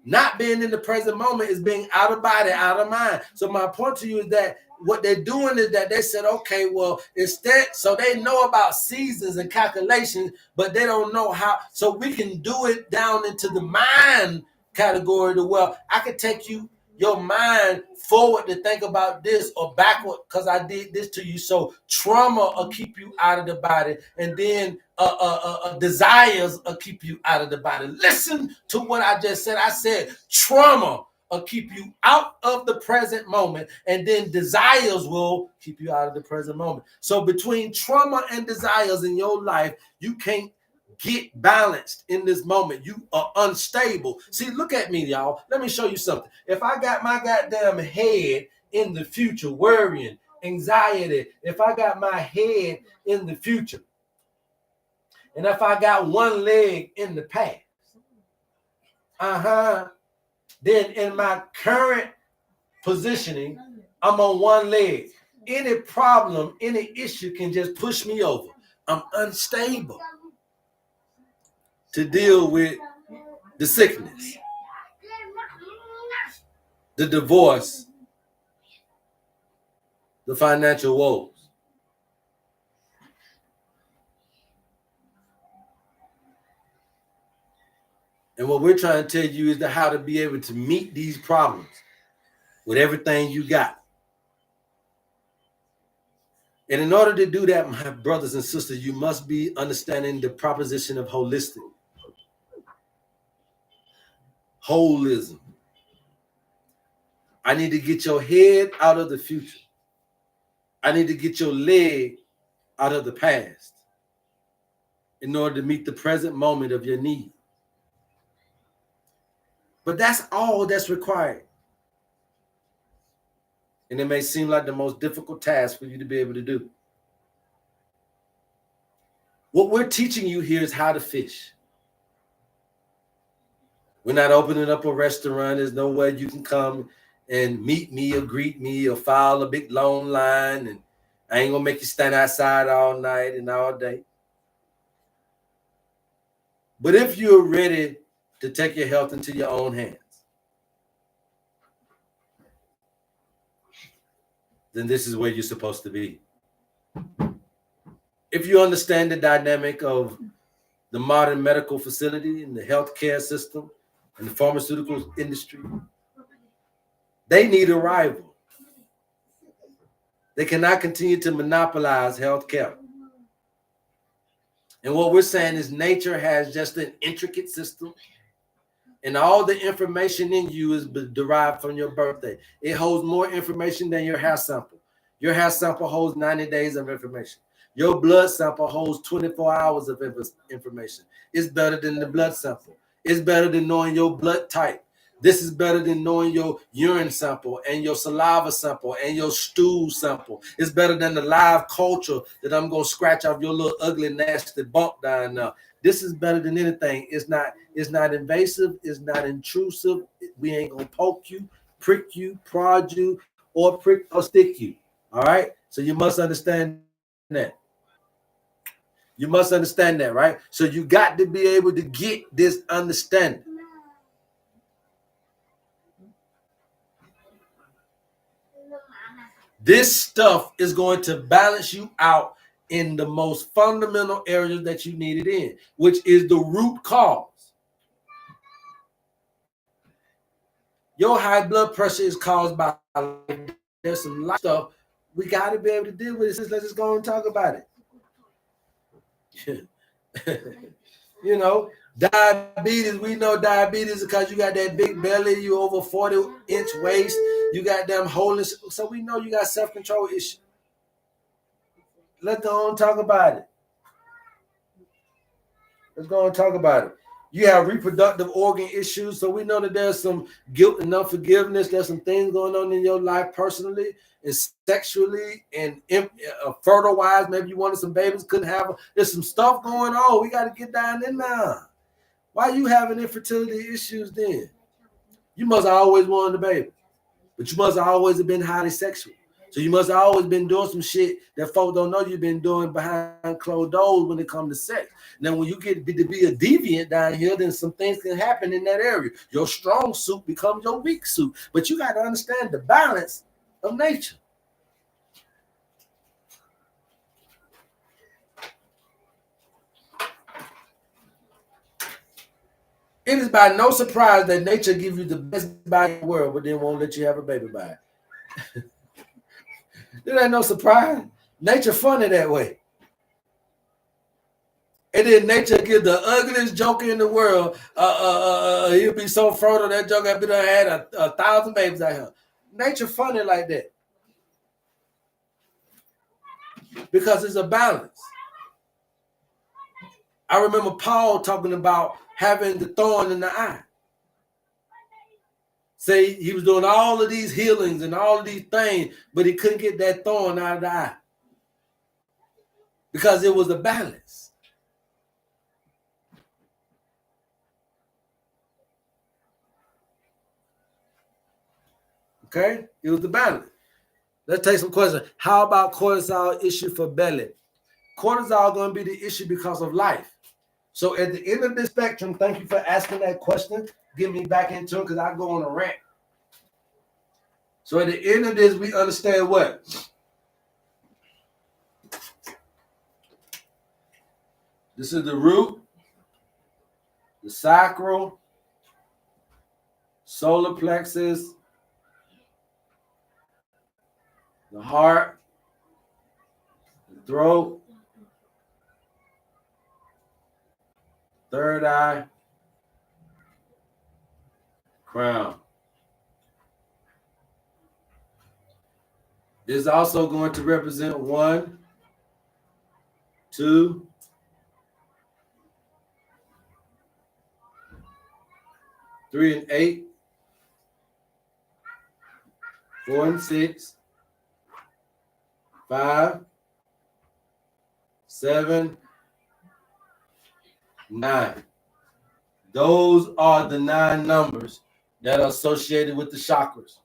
Not being in the present moment is being out of body, out of mind. So my point to you is that what they're doing is that they said, okay, well, instead, so they know about seasons and calculations, but they don't know how. So we can do it down into the mind category to where I could take your mind forward to think about this or backward because I did this to you. So trauma will keep you out of the body, and then desires will keep you out of the body. Listen to what I just said. I said trauma will keep you out of the present moment, and then desires will keep you out of the present moment. So between trauma and desires in your life, you can't get balanced in this moment. You are unstable. See, look at me, y'all. Let me show you something. If I got my goddamn head in the future, worrying, anxiety, if I got my head in the future, and if I got one leg in the past, then in my current positioning, I'm on one leg. Any problem, any issue can just push me over. I'm unstable to deal with the sickness, the divorce, the financial woes. And what we're trying to tell you is how to be able to meet these problems with everything you got. And in order to do that, my brothers and sisters, you must be understanding the proposition of holistic. Holism. I need to get your head out of the future. I need to get your leg out of the past in order to meet the present moment of your need. But that's all that's required. And it may seem like the most difficult task for you to be able to do. What we're teaching you here is how to fish. We're not opening up a restaurant. There's no way you can come and meet me or greet me or file a big long line. And I ain't gonna make you stand outside all night and all day. But if you're ready to take your health into your own hands, then this is where you're supposed to be. If you understand the dynamic of the modern medical facility and the healthcare system and the pharmaceutical industry, they need a rival. They cannot continue to monopolize healthcare. And what we're saying is nature has just an intricate system, and all the information in you is derived from your birthday. It holds more information than your hair sample. Your hair sample holds 90 days of information. Your blood sample holds 24 hours of information. It's better than the blood sample. It's better than knowing your blood type. This is better than knowing your urine sample and your saliva sample and your stool sample. It's better than the live culture that I'm going to scratch off your little ugly, nasty bump down now. This is better than anything. It's not invasive. It's not intrusive. We ain't going to poke you, prick you, prod you, or prick or stick you. All right? So you must understand that. You must understand that, right? So you got to be able to get this understanding. This stuff is going to balance you out in the most fundamental areas that you need it in, which is the root cause. Your high blood pressure is caused by there's some life stuff we got to be able to deal with it. Let's just go and talk about it. You know, diabetes, we know diabetes because you got that big belly, you over 40-inch waist, you got them holes, so we know you got self-control issues. Let's go and talk about it. Let's go and talk about it. You have reproductive organ issues, so we know that there's some guilt and unforgiveness. There's some things going on in your life personally and sexually and fertile-wise. Maybe you wanted some babies, couldn't have them. There's some stuff going on. We got to get down in there. Why are you having infertility issues then? You must have always wanted a baby, but you must have always been highly sexual. So you must have always been doing some shit that folks don't know you've been doing behind closed doors when it comes to sex. Now, when you get to be a deviant down here, then some things can happen in that area. Your strong suit becomes your weak suit. But you got to understand the balance of nature. It is by no surprise that nature gives you the best body in the world, but then won't let you have a baby by it. There ain't no surprise. Nature funny that way. And then nature gives the ugliest joker in the world. He'll be so fertile that joker had 1,000 babies out here. Nature funny like that. Because it's a balance. I remember Paul talking about having the thorn in the eye. Say he was doing all of these healings and all of these things, but he couldn't get that thorn out of the eye because it was a balance. Okay, it was the balance. Let's take some questions. How about cortisol issue for belly? Cortisol going to be the issue because of life. So at the end of this spectrum, thank you for asking that question. Get me back into it because I go on a rant. So at the end of this, we understand what? This is the root, the sacral, solar plexus, the heart, the throat, third eye, crown. This is also going to represent 1, 2, 3 and 8, 4 and 6, 5, 7, 9. Those are the 9 numbers that are associated with the chakras.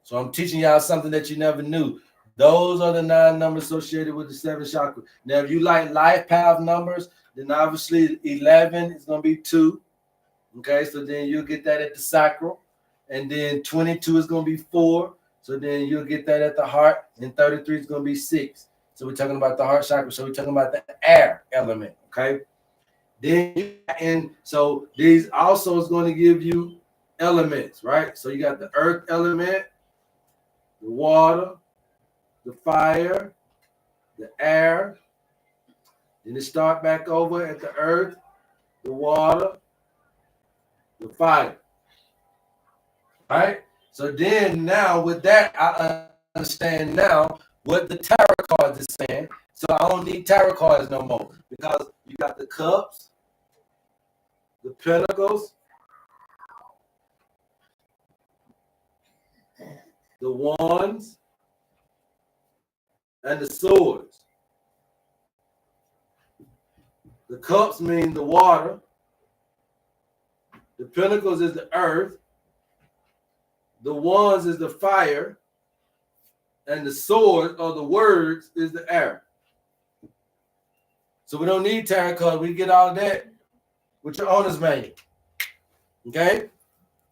So I'm teaching y'all something that you never knew. Those are the 9 numbers associated with the 7 chakras. Now, if you like life path numbers, then obviously 11 is going to be 2. Okay, so then you'll get that at the sacral. And then 22 is going to be 4. So then you'll get that at the heart. And 33 is going to be 6. So we're talking about the heart chakra. So we're talking about the air element. Okay. Then, and so these also is going to give you elements, right? So you got the earth element, the water, the fire, the air. Then it start back over at the earth, the water, the fire. All right? So then now with that, I understand now what the tarot cards is saying. So I don't need tarot cards no more because you got the cups, the pentacles, the wands, and the swords. The cups mean the water. The pentacles is the earth. The wands is the fire. And the sword or the words is the air. So we don't need tarot cards. We get all of that with your owner's manual. Okay?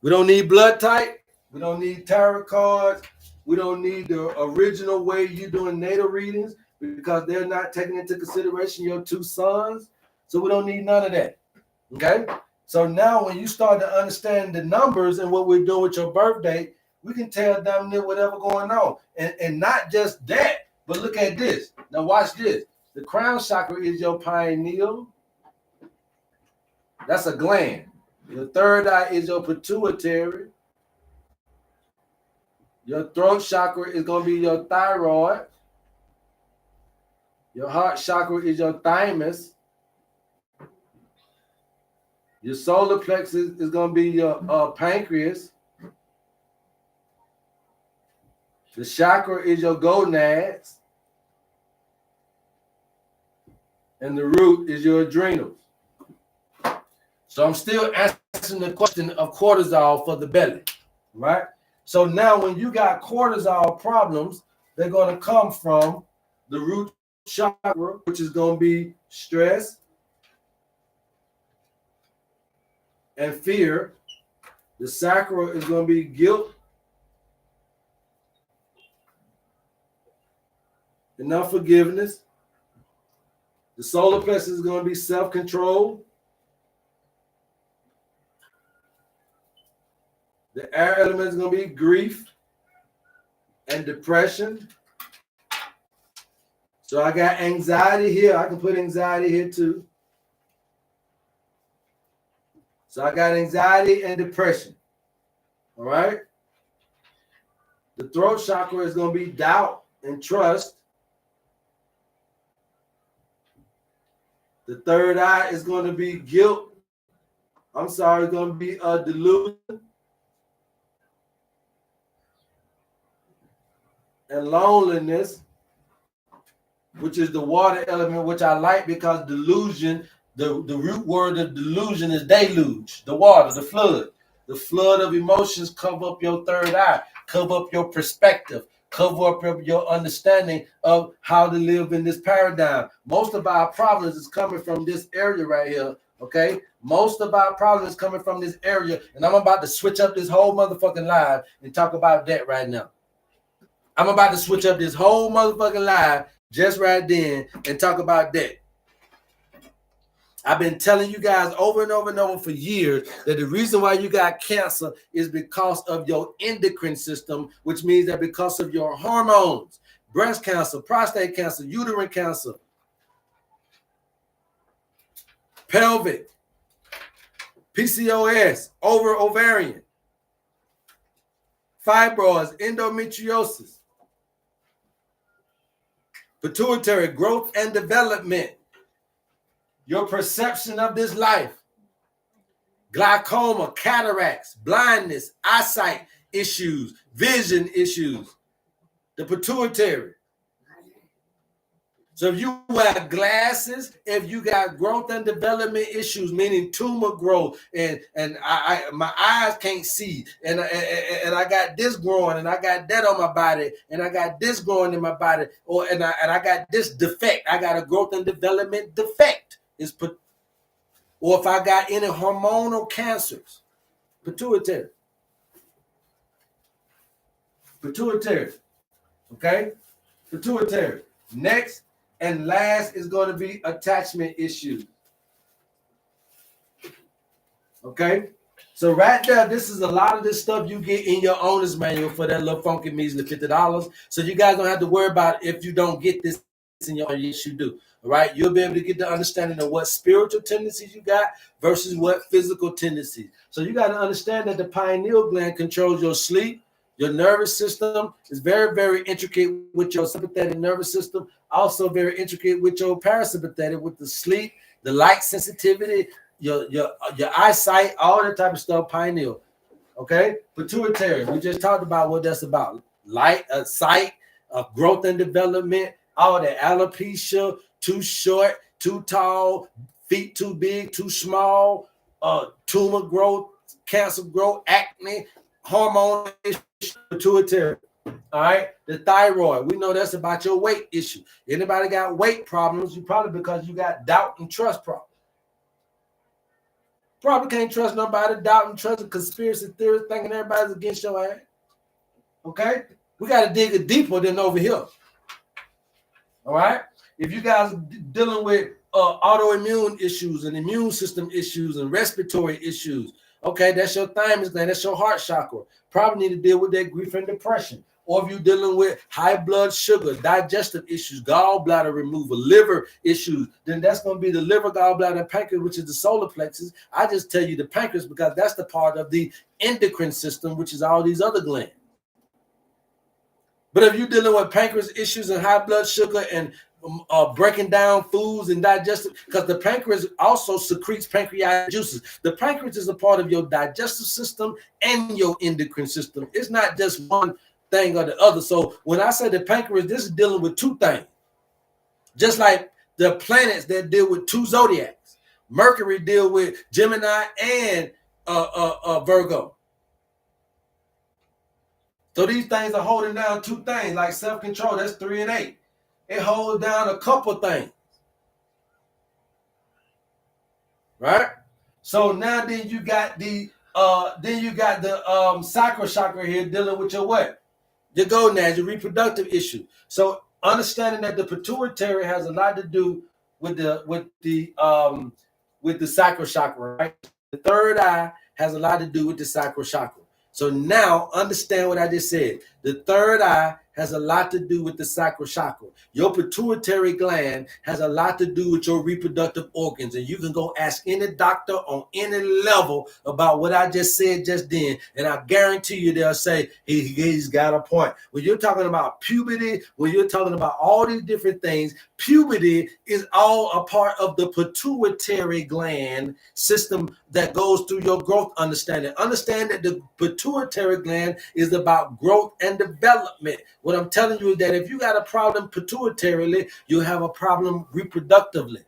We don't need blood type. We don't need tarot cards. We don't need the original way you're doing natal readings because they're not taking into consideration your 2 sons. So we don't need none of that. Okay? So now when you start to understand the numbers and what we're doing with your birthday, we can tell damn near whatever going on. And not just that, but look at this. Now watch this. The crown chakra is your pineal. That's a gland. Your third eye is your pituitary. Your throat chakra is going to be your thyroid. Your heart chakra is your thymus. Your solar plexus is going to be your pancreas. The chakra is your gonads. And the root is your adrenals. So I'm still answering the question of cortisol for the belly, right? So now when you got cortisol problems, they're going to come from the root chakra, which is going to be stress and fear. The sacral is going to be guilt and unforgiveness. The solar plexus is going to be self-control. The air element is going to be grief and depression. So I got anxiety here. I can put anxiety here too. So I got anxiety and depression. All right. The throat chakra is going to be doubt and trust. The third eye is going to be guilt. I'm sorry, it's going to be delusion and loneliness, which is the water element, which I like because delusion, the root word of delusion is deluge, the water, the flood. The flood of emotions cover up your third eye, cover up your perspective, cover up your understanding of how to live in this paradigm. Most of our problems is coming from this area right here, okay? Most of our problems is coming from this area, and I'm about to switch up this whole motherfucking live and talk about that right now. I'm about to switch up this whole motherfucking live just right then and talk about that. I've been telling you guys over and over and over for years that the reason why you got cancer is because of your endocrine system, which means that because of your hormones, breast cancer, prostate cancer, uterine cancer, pelvic, PCOS, ovarian, fibroids, endometriosis, pituitary, growth and development, your perception of this life, glaucoma, cataracts, blindness, eyesight issues, vision issues, the pituitary. So if you wear glasses, if you got growth and development issues, meaning tumor growth, and my eyes can't see, and I got this growing, and I got that on my body, and I got this growing in my body, and I got this defect, I got a growth and development defect. Or if I got any hormonal cancers, pituitary, okay, pituitary. Next and last is going to be attachment issues. Okay, so right there, this is a lot of this stuff you get in your owner's manual for that little funky measly $50. So you guys don't have to worry about if you don't get this in your own. Yes, you do. All right, you'll be able to get the understanding of what spiritual tendencies you got versus what physical tendencies. So you got to understand that the pineal gland controls your sleep. Your nervous system is very, very intricate with your sympathetic nervous system. Also very intricate with your parasympathetic, with the sleep, the light sensitivity, your eyesight, all that type of stuff. Pineal, okay. Pituitary. We just talked about what that's about. Light, sight, growth and development. All that alopecia, too short, too tall, feet too big, too small, tumor growth, cancer growth, acne, hormone issues, pituitary. All right, the thyroid. We know that's about your weight issue. Anybody got weight problems? You probably because you got doubt and trust problems. Probably can't trust nobody. Doubt and trust, a conspiracy theory, thinking everybody's against your ass. Okay, we got to dig it deeper than over here. All right. If you guys dealing with autoimmune issues and immune system issues and respiratory issues, okay, that's your thymus gland, that's your heart chakra. Probably need to deal with that grief and depression. Or if you're dealing with high blood sugar, digestive issues, gallbladder removal, liver issues, then that's going to be the liver, gallbladder, and pancreas, which is the solar plexus. I just tell you the pancreas because that's the part of the endocrine system, which is all these other glands. But if you're dealing with pancreas issues and high blood sugar and breaking down foods and digestive, because the pancreas also secretes pancreatic juices. The pancreas is a part of your digestive system and your endocrine system. It's not just one thing or the other. So when I say the pancreas, this is dealing with two things. Just like the planets that deal with two zodiacs. Mercury deal with Gemini and Virgo. So these things are holding down two things, like self-control. That's 3 and 8. It holds down a couple things, right? So now then you got the sacral chakra here dealing with your what? Your gonads, your reproductive issue. So understanding that the pituitary has a lot to do with the sacral chakra, right? The third eye has a lot to do with the sacral chakra. So now understand what I just said. The third eye has a lot to do with the sacral chakra. Your pituitary gland has a lot to do with your reproductive organs. And you can go ask any doctor on any level about what I just said just then. And I guarantee you they'll say he's got a point. When you're talking about puberty, when you're talking about all these different things, puberty is all a part of the pituitary gland system that goes through your growth understanding. Understand that the pituitary gland is about growth and development. What I'm telling you is that if you got a problem pituitarily, you have a problem reproductively.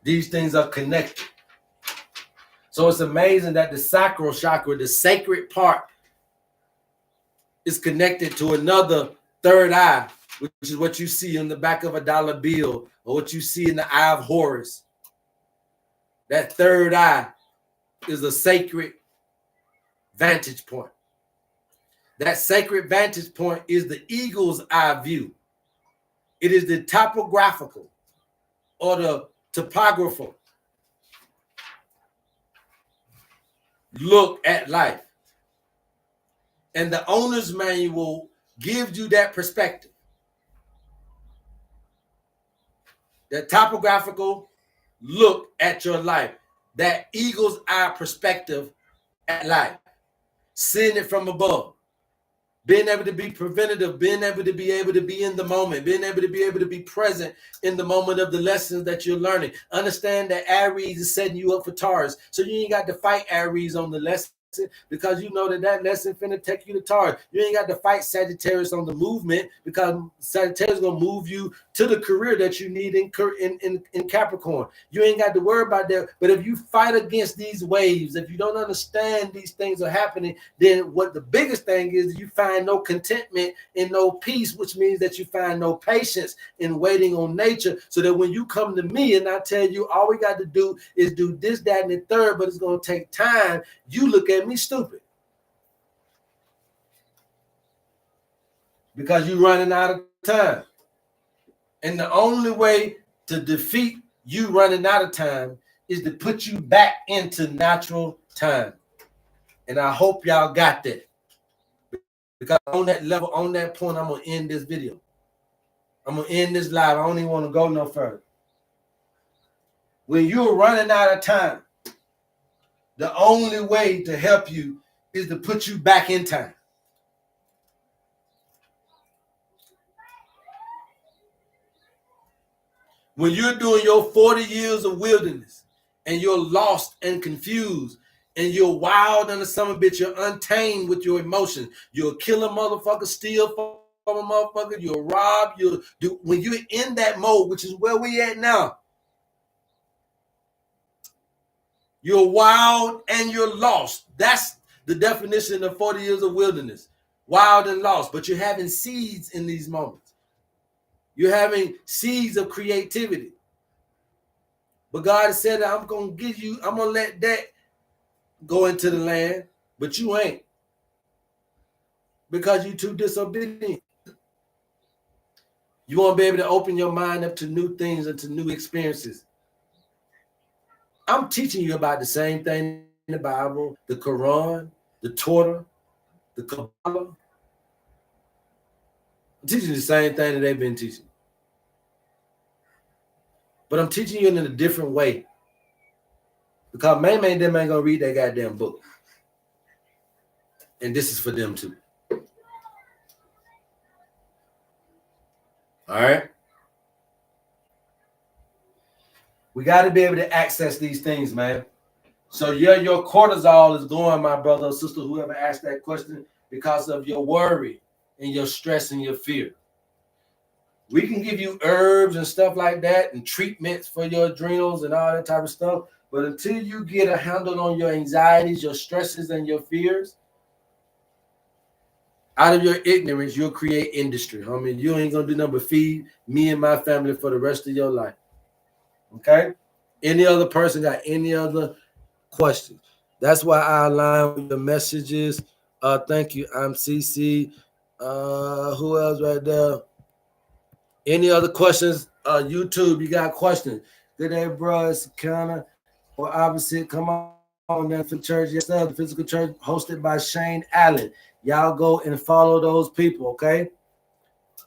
These things are connected. So it's amazing that the sacral chakra, the sacred part, is connected to another third eye, which is what you see in the back of a dollar bill or what you see in the eye of Horus. That third eye is a sacred vantage point. That sacred vantage point is the eagle's eye view. It is the topographical or the topographical look at life. And the owner's manual gives you that perspective. That topographical look at your life. That eagle's eye perspective at life. Seeing it from above. Being able to be preventative, being able to be in the moment, being able to be present in the moment of the lessons that you're learning. Understand that Aries is setting you up for Taurus. So you ain't got to fight Aries on the lesson because you know that lesson finna take you to Taurus. You ain't got to fight Sagittarius on the movement because Sagittarius is going to move you to the career that you need in Capricorn. You ain't got to worry about that. But if you fight against these waves, if you don't understand these things are happening, then what the biggest thing is you find no contentment and no peace, which means that you find no patience in waiting on nature, so that when you come to me and I tell you all we got to do is do this, that, and the third, but it's going to take time, you look at me stupid because you're running out of time. And the only way to defeat you running out of time is to put you back into natural time. And I hope y'all got that. Because on that level, on that point, I'm going to end this video. I'm going to end this live. I don't even want to go no further. When you're running out of time, the only way to help you is to put you back in time. When you're doing your 40 years of wilderness and you're lost and confused and you're wild and a summer bitch, you're untamed with your emotions. You'll kill a motherfucker, steal from a motherfucker, you'll rob, you'll do. When you're in that mode, which is where we at now, you're wild and you're lost. That's the definition of 40 years of wilderness. Wild and lost. But you're having seeds in these moments. You're having seeds of creativity. But God said, I'm going to let that go into the land. But you ain't. Because you're too disobedient. You won't be able to open your mind up to new things and to new experiences. I'm teaching you about the same thing in the Bible, the Quran, the Torah, the Kabbalah. I'm teaching you the same thing that they've been teaching. But I'm teaching you in a different way. Because them ain't going to read that goddamn book. And this is for them too. All right? We got to be able to access these things, man. So your cortisol is going, my brother or sister, whoever asked that question, because of your worry and your stress and your fear. We can give you herbs and stuff like that and treatments for your adrenals and all that type of stuff. But until you get a handle on your anxieties, your stresses, and your fears, out of your ignorance, you'll create industry. I mean, you ain't going to do nothing but feed me and my family for the rest of your life. Okay? Any other person got any other questions? That's why I align with the messages. Thank you. I'm CC. Who else right there? Any other questions? YouTube, you got questions? Good day, bro. It's kind of or opposite. Come on there for church. Yes, sir. The physical church hosted by Shane Allen. Y'all go and follow those people, okay?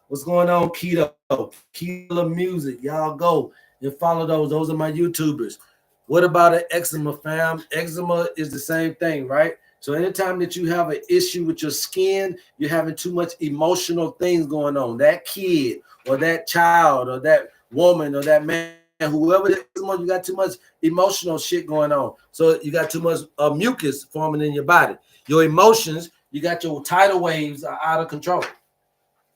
What's going on, Keto? Keto Music. Y'all go and follow those. Those are my YouTubers. What about an eczema, fam? Eczema is the same thing, right? So anytime that you have an issue with your skin, you're having too much emotional things going on. That kid or that child or that woman or that man, whoever it is, you got too much emotional shit going on. So you got too much mucus forming in your body. Your emotions, you got your tidal waves are out of control.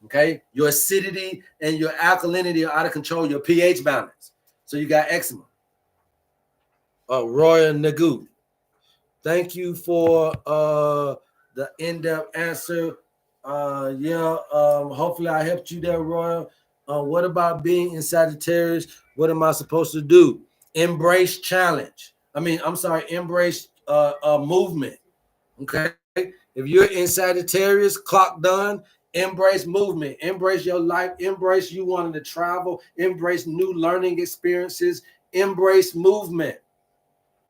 Okay, your acidity and your alkalinity are out of control, your pH balance. So you got eczema. Royal Nagu, thank you for the in-depth answer. Hopefully I helped you there, Royal. What about being in Sagittarius? What am I supposed to do? Embrace challenge. Embrace movement. Okay. If you're in Sagittarius, clock done, embrace movement, embrace your life, embrace you wanting to travel, embrace new learning experiences, embrace movement.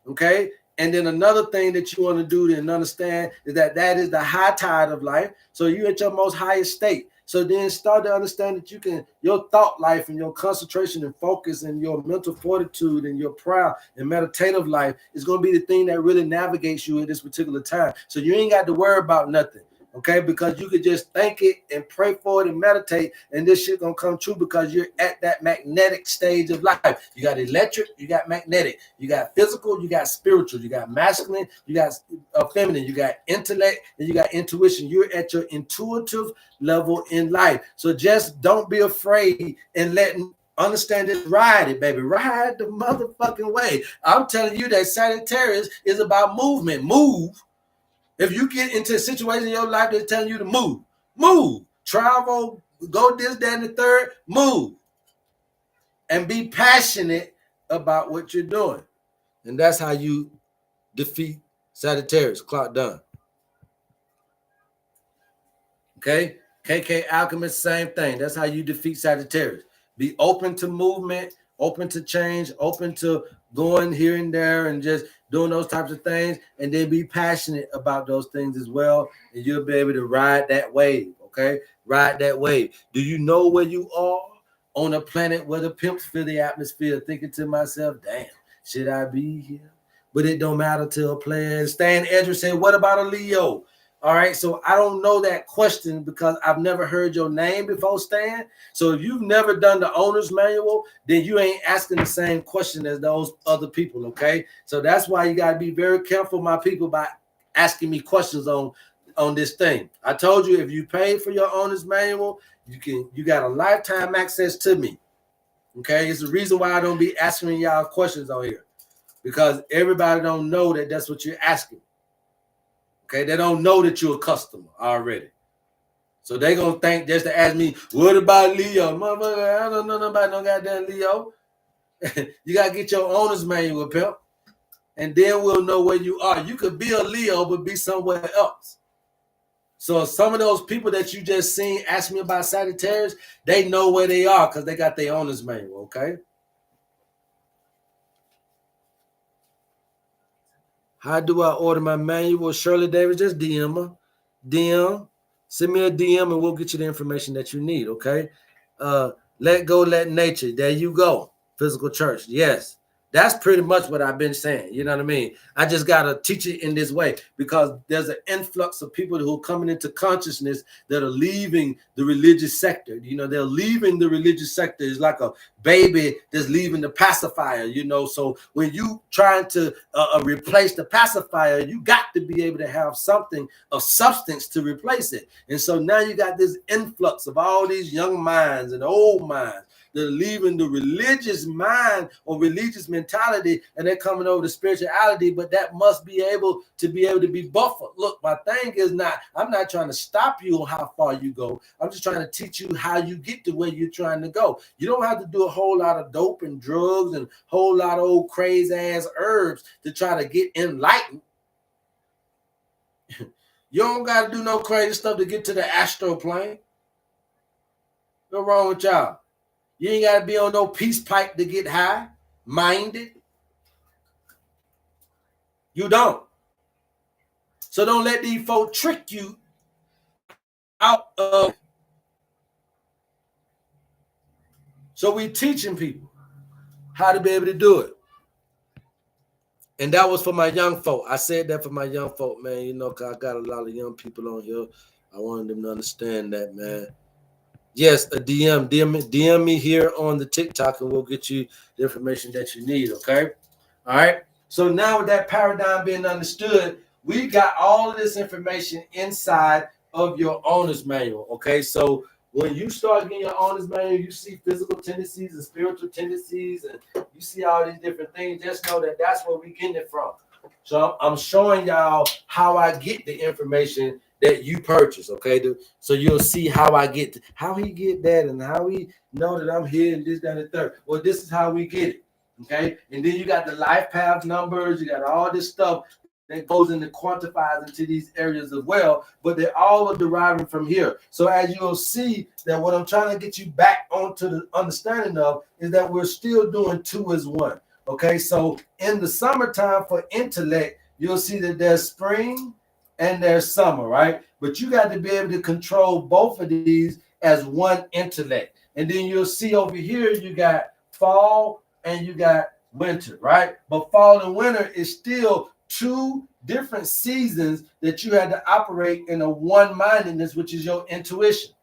Okay. And then another thing that you want to do and understand is that is the high tide of life. So you're at your most highest state. So then start to understand that your thought life and your concentration and focus and your mental fortitude and your prayer and meditative life is going to be the thing that really navigates you at this particular time. So you ain't got to worry about nothing. Okay, because you could just think it and pray for it and meditate, and this shit gonna come true because you're at that magnetic stage of life. You got electric, you got magnetic, you got physical, you got spiritual, you got masculine, you got feminine, you got intellect, and you got intuition. You're at your intuitive level in life. So just don't be afraid and understand it, ride it, baby. Ride the motherfucking way. I'm telling you that Sagittarius is about movement. Move. If you get into a situation in your life that's telling you to move, travel, go this, that, and the third, move. And be passionate about what you're doing. And that's how you defeat Sagittarius. Clock done. Okay? KK Alchemist, same thing. That's how you defeat Sagittarius. Be open to movement, open to change, open to going here and there and just doing those types of things, and then be passionate about those things as well, and you'll be able to ride that wave. Okay, ride that wave. Do you know where you are on a planet where the pimps fill the atmosphere? Thinking to myself, damn, should I be here? But it don't matter to a player. Stan Edgar said, what about a Leo? All right, so I don't know that question because I've never heard your name before, Stan. So if you've never done the owner's manual, then you ain't asking the same question as those other people, okay? So that's why you got to be very careful, my people, by asking me questions on this thing. I told you if you pay for your owner's manual, you got a lifetime access to me, okay? It's the reason why I don't be asking y'all questions on here because everybody don't know that that's what you're asking. Okay, they don't know that you're a customer already. So they gonna think just to ask me, what about Leo? Motherfucker, I don't know nobody no goddamn Leo. You gotta get your owner's manual, pimp. And then we'll know where you are. You could be a Leo, but be somewhere else. So some of those people that you just seen ask me about Sagittarius, they know where they are because they got their owner's manual, okay? How do I order my manual? Shirley Davis, just DM her. DM. Send me a DM and we'll get you the information that you need, okay? Let go, let nature. There you go. Physical church. Yes. That's pretty much what I've been saying. You know what I mean? I just got to teach it in this way because there's an influx of people who are coming into consciousness that are leaving the religious sector. You know, they're leaving the religious sector. It's like a baby that's leaving the pacifier, you know. So when you trying to replace the pacifier, you got to be able to have something of substance to replace it. And so now you got this influx of all these young minds and old minds. They're leaving the religious mind or religious mentality and they're coming over to spirituality, but that must be able to be buffered. Look, my thing is I'm not trying to stop you on how far you go. I'm just trying to teach you how you get to where you're trying to go. You don't have to do a whole lot of dope and drugs and a whole lot of old crazy ass herbs to try to get enlightened. You don't got to do no crazy stuff to get to the astral plane. What's wrong with y'all? You ain't got to be on no peace pipe to get high, minded. You don't. So don't let these folks trick you out of. So we teaching people how to be able to do it. And that was for my young folk. I said that for my young folk, man. You know, cause I got a lot of young people on here. I wanted them to understand that, man. Yes, a DM me here on the TikTok, and we'll get you the information that you need. Okay, all right. So now with that paradigm being understood, we got all of this information inside of your owner's manual. Okay, so when you start getting your owner's manual, you see physical tendencies and spiritual tendencies, and you see all these different things. Just know that that's where we getting it from. So I'm showing y'all how I get the information that you purchase, okay? So you'll see how I get how he get that and how he know that I'm here and this, that, and the third. Well, this is how we get it, okay? And then you got the life path numbers, you got all this stuff that goes into quantifies into these areas as well, but they all are deriving from here. So as you'll see that what I'm trying to get you back onto the understanding of is that we're still doing 2 as 1. Okay, so in the summertime for intellect, you'll see that there's spring and there's summer, right? But you got to be able to control both of these as one intellect. And then you'll see over here, you got fall and you got winter, right? But fall and winter is still 2 different seasons that you had to operate in a one-mindedness, which is your intuition.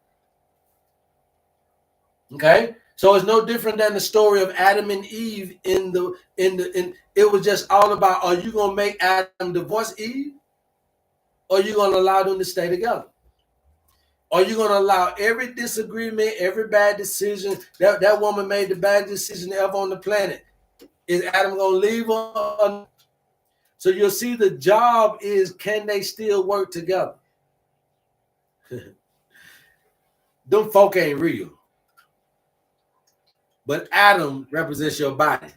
Okay? So it's no different than the story of Adam and Eve in it was just all about, are you going to make Adam divorce Eve? Or are you going to allow them to stay together? Are you going to allow every disagreement, every bad decision, that woman made the bad decision ever on the planet? Is Adam going to leave her? So you'll see the job is, can they still work together? Them folk ain't real. But Adam represents your body.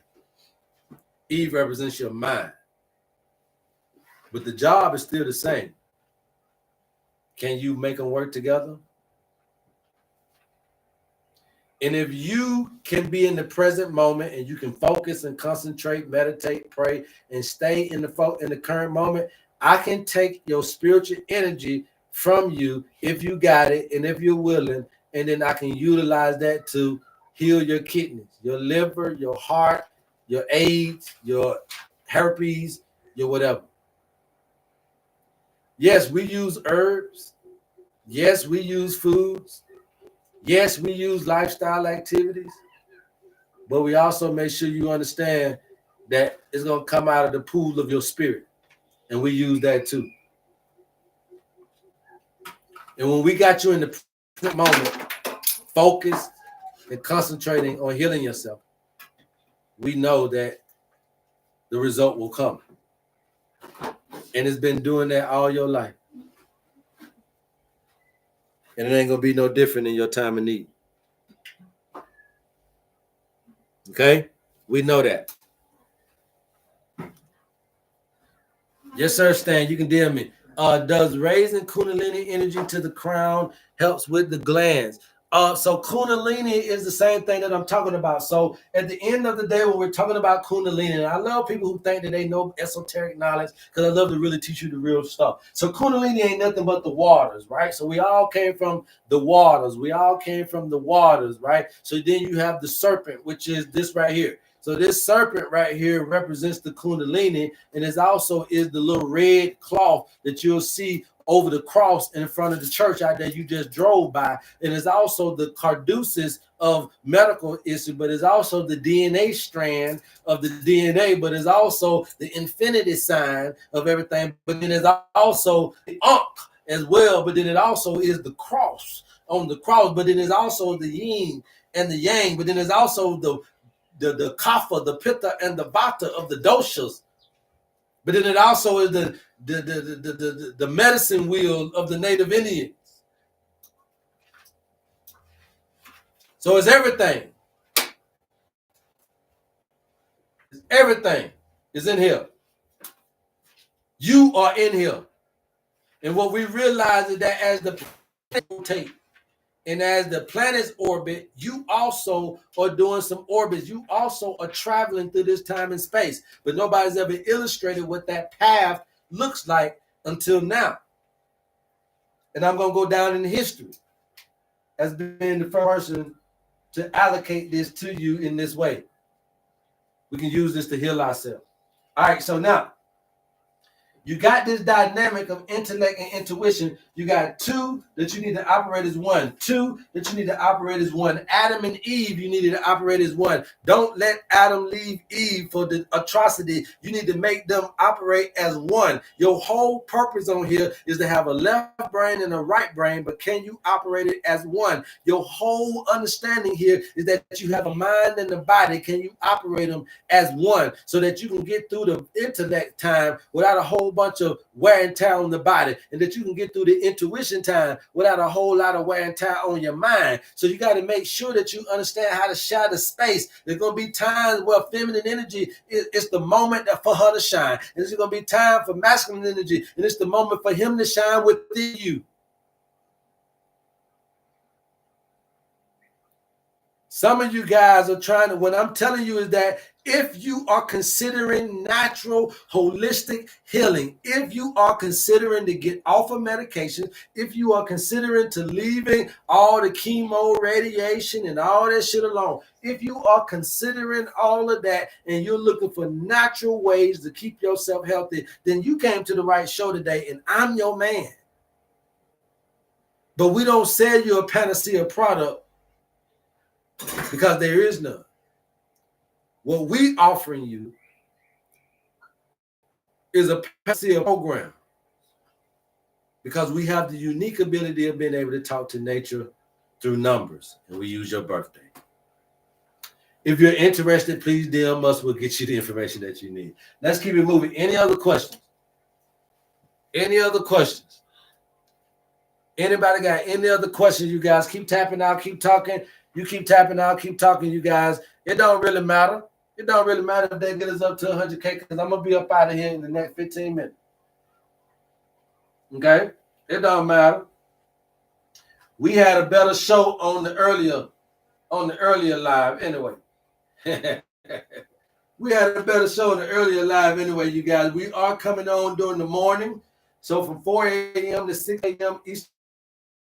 Eve represents your mind. But the job is still the same. Can you make them work together? And if you can be in the present moment and you can focus and concentrate, meditate, pray, and stay in the current moment, I can take your spiritual energy from you if you got it and if you're willing, and then I can utilize that to heal your kidneys, your liver, your heart, your AIDS, your herpes, your whatever. Yes, we use herbs. Yes, we use foods. Yes, we use lifestyle activities. But we also make sure you understand that it's going to come out of the pool of your spirit. And we use that too. And when we got you in the present moment, focused and concentrating on healing yourself, we know that the result will come. And it's been doing that all your life. And it ain't going to be no different in your time of need. Okay? We know that. Yes, sir, Stan. You can DM me. Does raising Kundalini energy to the crown helps with the glands? So Kundalini is the same thing that I'm talking about. So at the end of the day, when we're talking about Kundalini, and I love people who think that they know esoteric knowledge because I love to really teach you the real stuff. So Kundalini ain't nothing but the waters, right? So we all came from the waters. We all came from the waters, right? So then you have the serpent, which is this right here. So this serpent right here represents the Kundalini, and it also is the little red cloth that you'll see over the cross in front of the church out there you just drove by. And it's also the caduceus of medical issue, but it's also the DNA strand of the DNA, but it's also the infinity sign of everything. But then it's also the Ankh as well, but then it also is the cross on the cross, but then it's also the yin and the yang, but then it's also the kapha, the pitta, and the vata of the doshas. But then it also is the medicine wheel of the native Indians. So it's everything. Everything is in here. You are in here. And what we realize is that as the rotate, And as the planets orbit, you also are doing some orbits. You also are traveling through this time and space. But nobody's ever illustrated what that path looks like until now. And I'm going to go down in history as being the first person to allocate this to you in this way. We can use this to heal ourselves. All right, so now you got this dynamic of intellect and intuition. You got two that you need to operate as one. Two that you need to operate as one. Adam and Eve, you needed to operate as one. Don't let Adam leave Eve for the atrocity. You need to make them operate as one. Your whole purpose on here is to have a left brain and a right brain, but can you operate it as one? Your whole understanding here is that you have a mind and a body. Can you operate them as one so that you can get through the intellect time without a whole bunch of wear and tear on the body, and that you can get through the intuition time without a whole lot of wear and tear on your mind? So you got to make sure that you understand how to shine the space. There's going to be times where feminine energy is the moment for her to shine, and there's going to be time for masculine energy, and it's the moment for him to shine within you. Some of you guys are trying to, what I'm telling you is that if you are considering natural, holistic healing, if you are considering to get off of medication, if you are considering to leaving all the chemo, radiation, and all that shit alone, if you are considering all of that and you're looking for natural ways to keep yourself healthy, then you came to the right show today, and I'm your man. But we don't sell you a panacea product because there is none. What we offering you is a panacea program because we have the unique ability of being able to talk to nature through numbers, and we use your birthday. If you're interested, please DM us. We'll get you the information that you need. Let's keep it moving. Any other questions? Any other questions? Anybody got any other questions, you guys? Keep tapping out, keep talking. You keep tapping out, keep talking, you guys. It don't really matter. It don't really matter if they get us up to 100K because I'm going to be up out of here in the next 15 minutes. Okay? It don't matter. We had a better show on the earlier live anyway. We had a better show on the earlier live anyway, you guys. We are coming on during the morning. So from 4 a.m. to 6 a.m. Eastern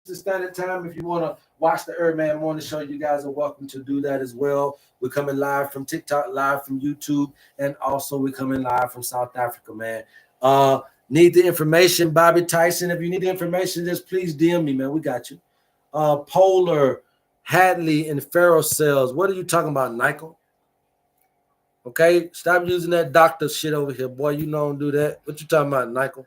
Standard Time. If you want to watch the HerbMan Morning Show, you guys are welcome to do that as well. We're coming live from TikTok, live from YouTube, and also we're coming live from South Africa, man. Need the information, Bobby Tyson? If you need the information, just please DM me, man. We got you. Polar, Hadley, and Pharaoh cells. What are you talking about, Michael? Okay, stop using that doctor shit over here, boy. You know don't do that. What you talking about, Michael?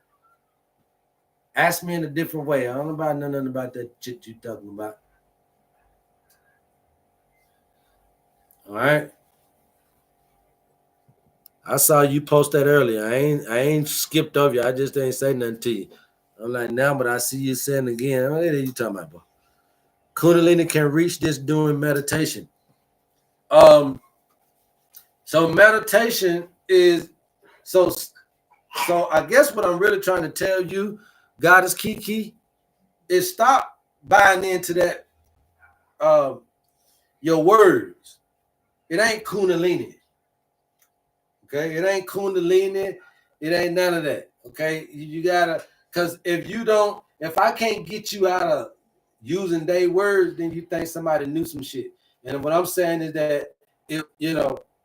Ask me in a different way. I don't know about nothing about that shit you talking about. All right. I saw you post that earlier. I ain't skipped over you. I just ain't say nothing to you. I'm like, now, but I see you saying again. What are you talking about, boy? Kundalini can reach this during meditation. So meditation is so I guess what I'm really trying to tell you, Goddess Kiki, is stop buying into that your words. It ain't Kundalini. Okay, it ain't Kundalini. It ain't none of that. Okay, you gotta, because if I can't get you out of using their words, then you think somebody knew some shit. And what I'm saying is that if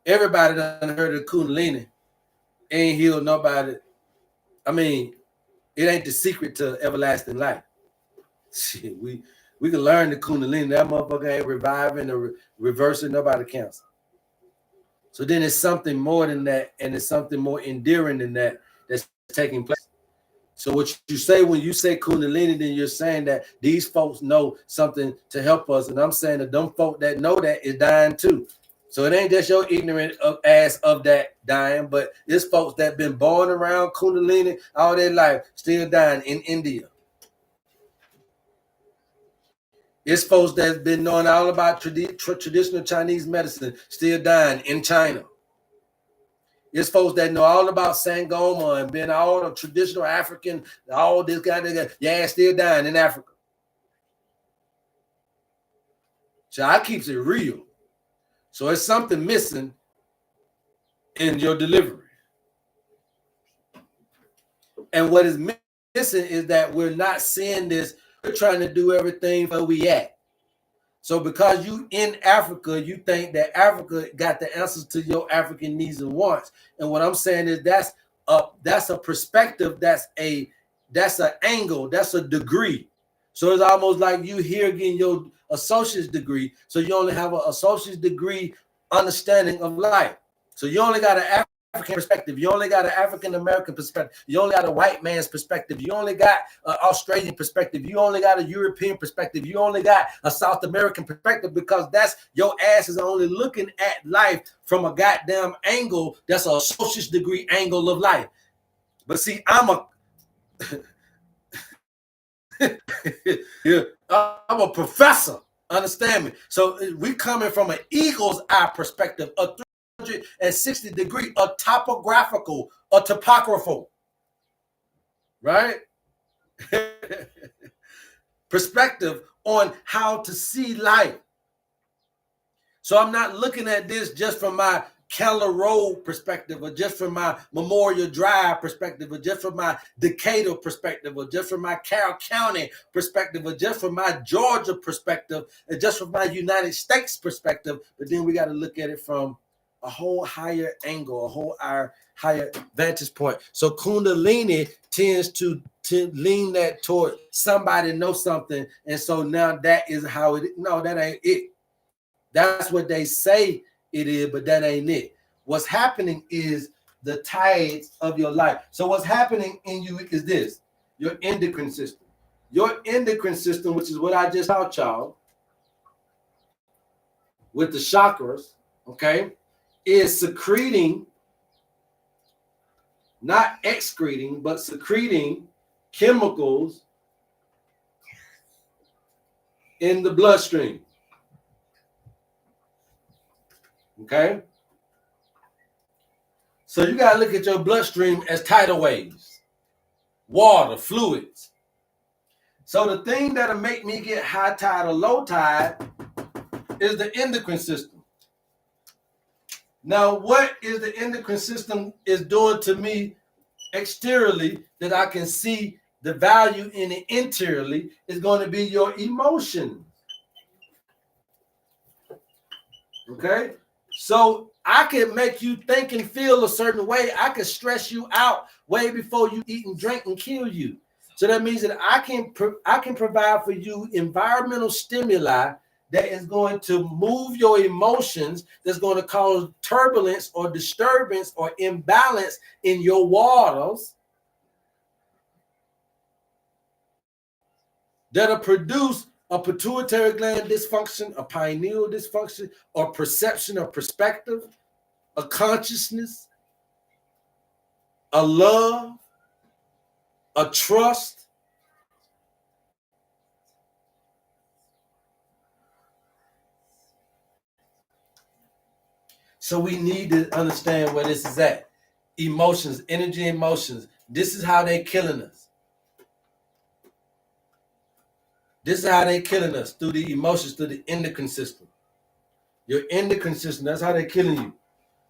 everybody done heard of Kundalini, ain't healed nobody. I mean, it ain't the secret to everlasting life. Shit, we can learn the Kundalini. That motherfucker ain't reviving or reversing nobody cancer. So then it's something more than that, and it's something more endearing than that that's taking place. So what you say when you say Kundalini, then you're saying that these folks know something to help us. And I'm saying that them folk that know that is dying too. So it ain't just your ignorant ass of that dying, but it's folks that been born around Kundalini all their life still dying in India. It's folks that's been knowing all about traditional Chinese medicine still dying in China. It's folks that know all about Sangoma and been all the traditional African, all this guy, yeah, still dying in Africa. So I keeps it real. So it's something missing in your delivery. And what is missing is that we're not seeing this. We're trying to do everything where we at. So because you in Africa, you think that Africa got the answers to your African needs and wants. And what I'm saying is that's a perspective, that's an angle, that's a degree. So it's almost like you here getting your associate's degree. So you only have an associate's degree understanding of life. So you only got an African perspective. You only got an African American perspective. You only got a white man's perspective. You only got an Australian perspective. You only got a European perspective. You only got a South American perspective, because that's your ass is only looking at life from a goddamn angle. That's an associate's degree angle of life. But see, I'm a professor. Understand me? So we coming from an eagle's eye perspective, a 360 degree, a topographical, a topographical, right? Perspective on how to see life. So I'm not looking at this just from my Keller Road perspective, or just from my Memorial Drive perspective, or just from my Decatur perspective, or just from my Carroll County perspective, or just from my Georgia perspective, and just from my United States perspective. But then we got to look at it from a whole higher angle, a whole higher vantage point. So Kundalini tends to lean that toward somebody knows something. And so now that is how it, no, that ain't it. That's what they say it is, but that ain't it. What's happening is the tides of your life. So what's happening in you is this: your endocrine system. Your endocrine system, which is what I just taught y'all with the chakras, okay, is secreting, not excreting, but secreting chemicals in the bloodstream. Okay? So you got to look at your bloodstream as tidal waves, water, fluids. So the thing that'll make me get high tide or low tide is the endocrine system. Now, what is the endocrine system is doing to me exteriorly that I can see the value in it interiorly is going to be your emotions. Okay? So I can make you think and feel a certain way. I can stress you out way before you eat and drink and kill you. So that means that I can provide for you environmental stimuli that is going to move your emotions, that's going to cause turbulence or disturbance or imbalance in your waters, that'll produce a pituitary gland dysfunction, a pineal dysfunction, or perception or perspective, a consciousness, a love, a trust. So we need to understand where this is at. Emotions, energy, emotions. This is how they're killing us. This is how they're killing us, through the emotions, through the endocrine system. Your endocrine system, that's how they're killing you.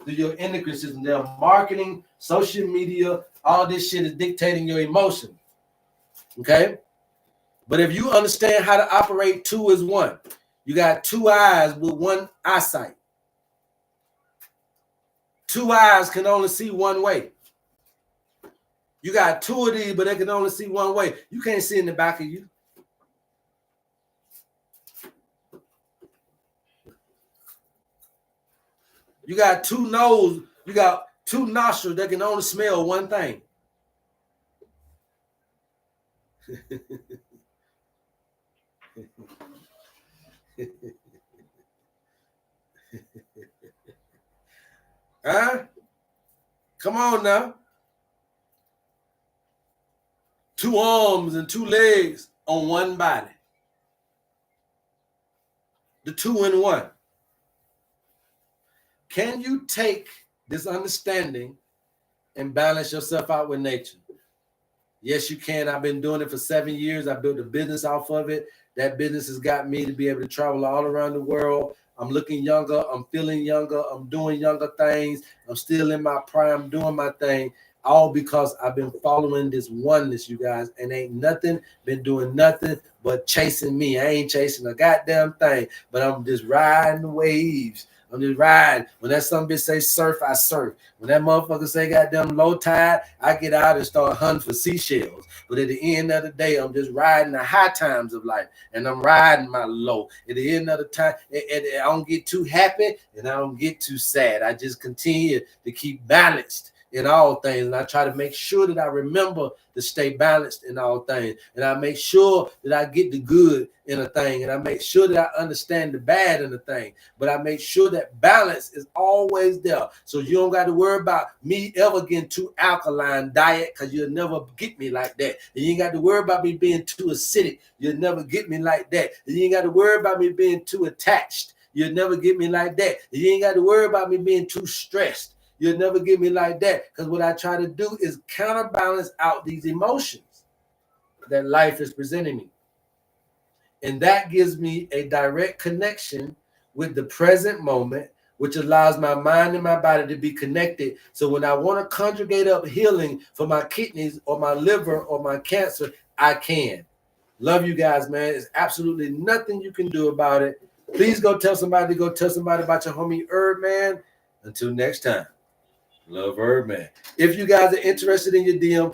Through your endocrine system. They're marketing, social media, all this shit is dictating your emotions. Okay? But if you understand how to operate two as one, you got two eyes with one eyesight. Two eyes can only see one way. You got two of these, but they can only see one way. You can't see in the back of you. You got two noses, you got two nostrils that can only smell one thing. Huh? Come on now. Two arms and two legs on one body. The two in one. Can you take this understanding and balance yourself out with nature? Yes, you can. I've been doing it for 7 years. I built a business off of it. That business has got me to be able to travel all around the world. I'm looking younger. I'm feeling younger. I'm doing younger things. I'm still in my prime, doing my thing. All because I've been following this oneness, you guys, and ain't nothing been doing nothing but chasing me. I ain't chasing a goddamn thing, but I'm just riding the waves. I'm just riding. When that some bitch say surf, I surf. When that motherfucker say goddamn low tide, I get out and start hunting for seashells. But at the end of the day, I'm just riding the high times of life, and I'm riding my low. At the end of the time, and I don't get too happy, and I don't get too sad. I just continue to keep balanced in all things, and I try to make sure that I remember to stay balanced in all things, and I make sure that I get the good in a thing, and I make sure that I understand the bad in a thing, but I make sure that balance is always there, so you don't got to worry about me ever getting too alkaline diet, because you'll never get me like that. And you ain't got to worry about me being too acidic. You'll never get me like that. And you ain't got to worry about me being too attached. You'll never get me like that. And you ain't got to worry about me being too stressed. You'll never get me like that, because what I try to do is counterbalance out these emotions that life is presenting me. And that gives me a direct connection with the present moment, which allows my mind and my body to be connected. So when I want to conjugate up healing for my kidneys or my liver or my cancer, I can. Love you guys, man. There's absolutely nothing you can do about it. Please go tell somebody about your homie HerbMan. Until next time. Love HerbMan. If you guys are interested in your DM,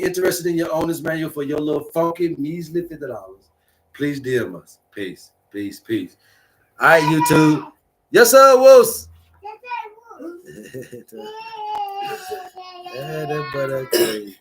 interested in your owner's manual for your little funky measly $50, please DM us. Peace, peace, peace. All right, YouTube. Yes, sir, Woos. That butter crazy.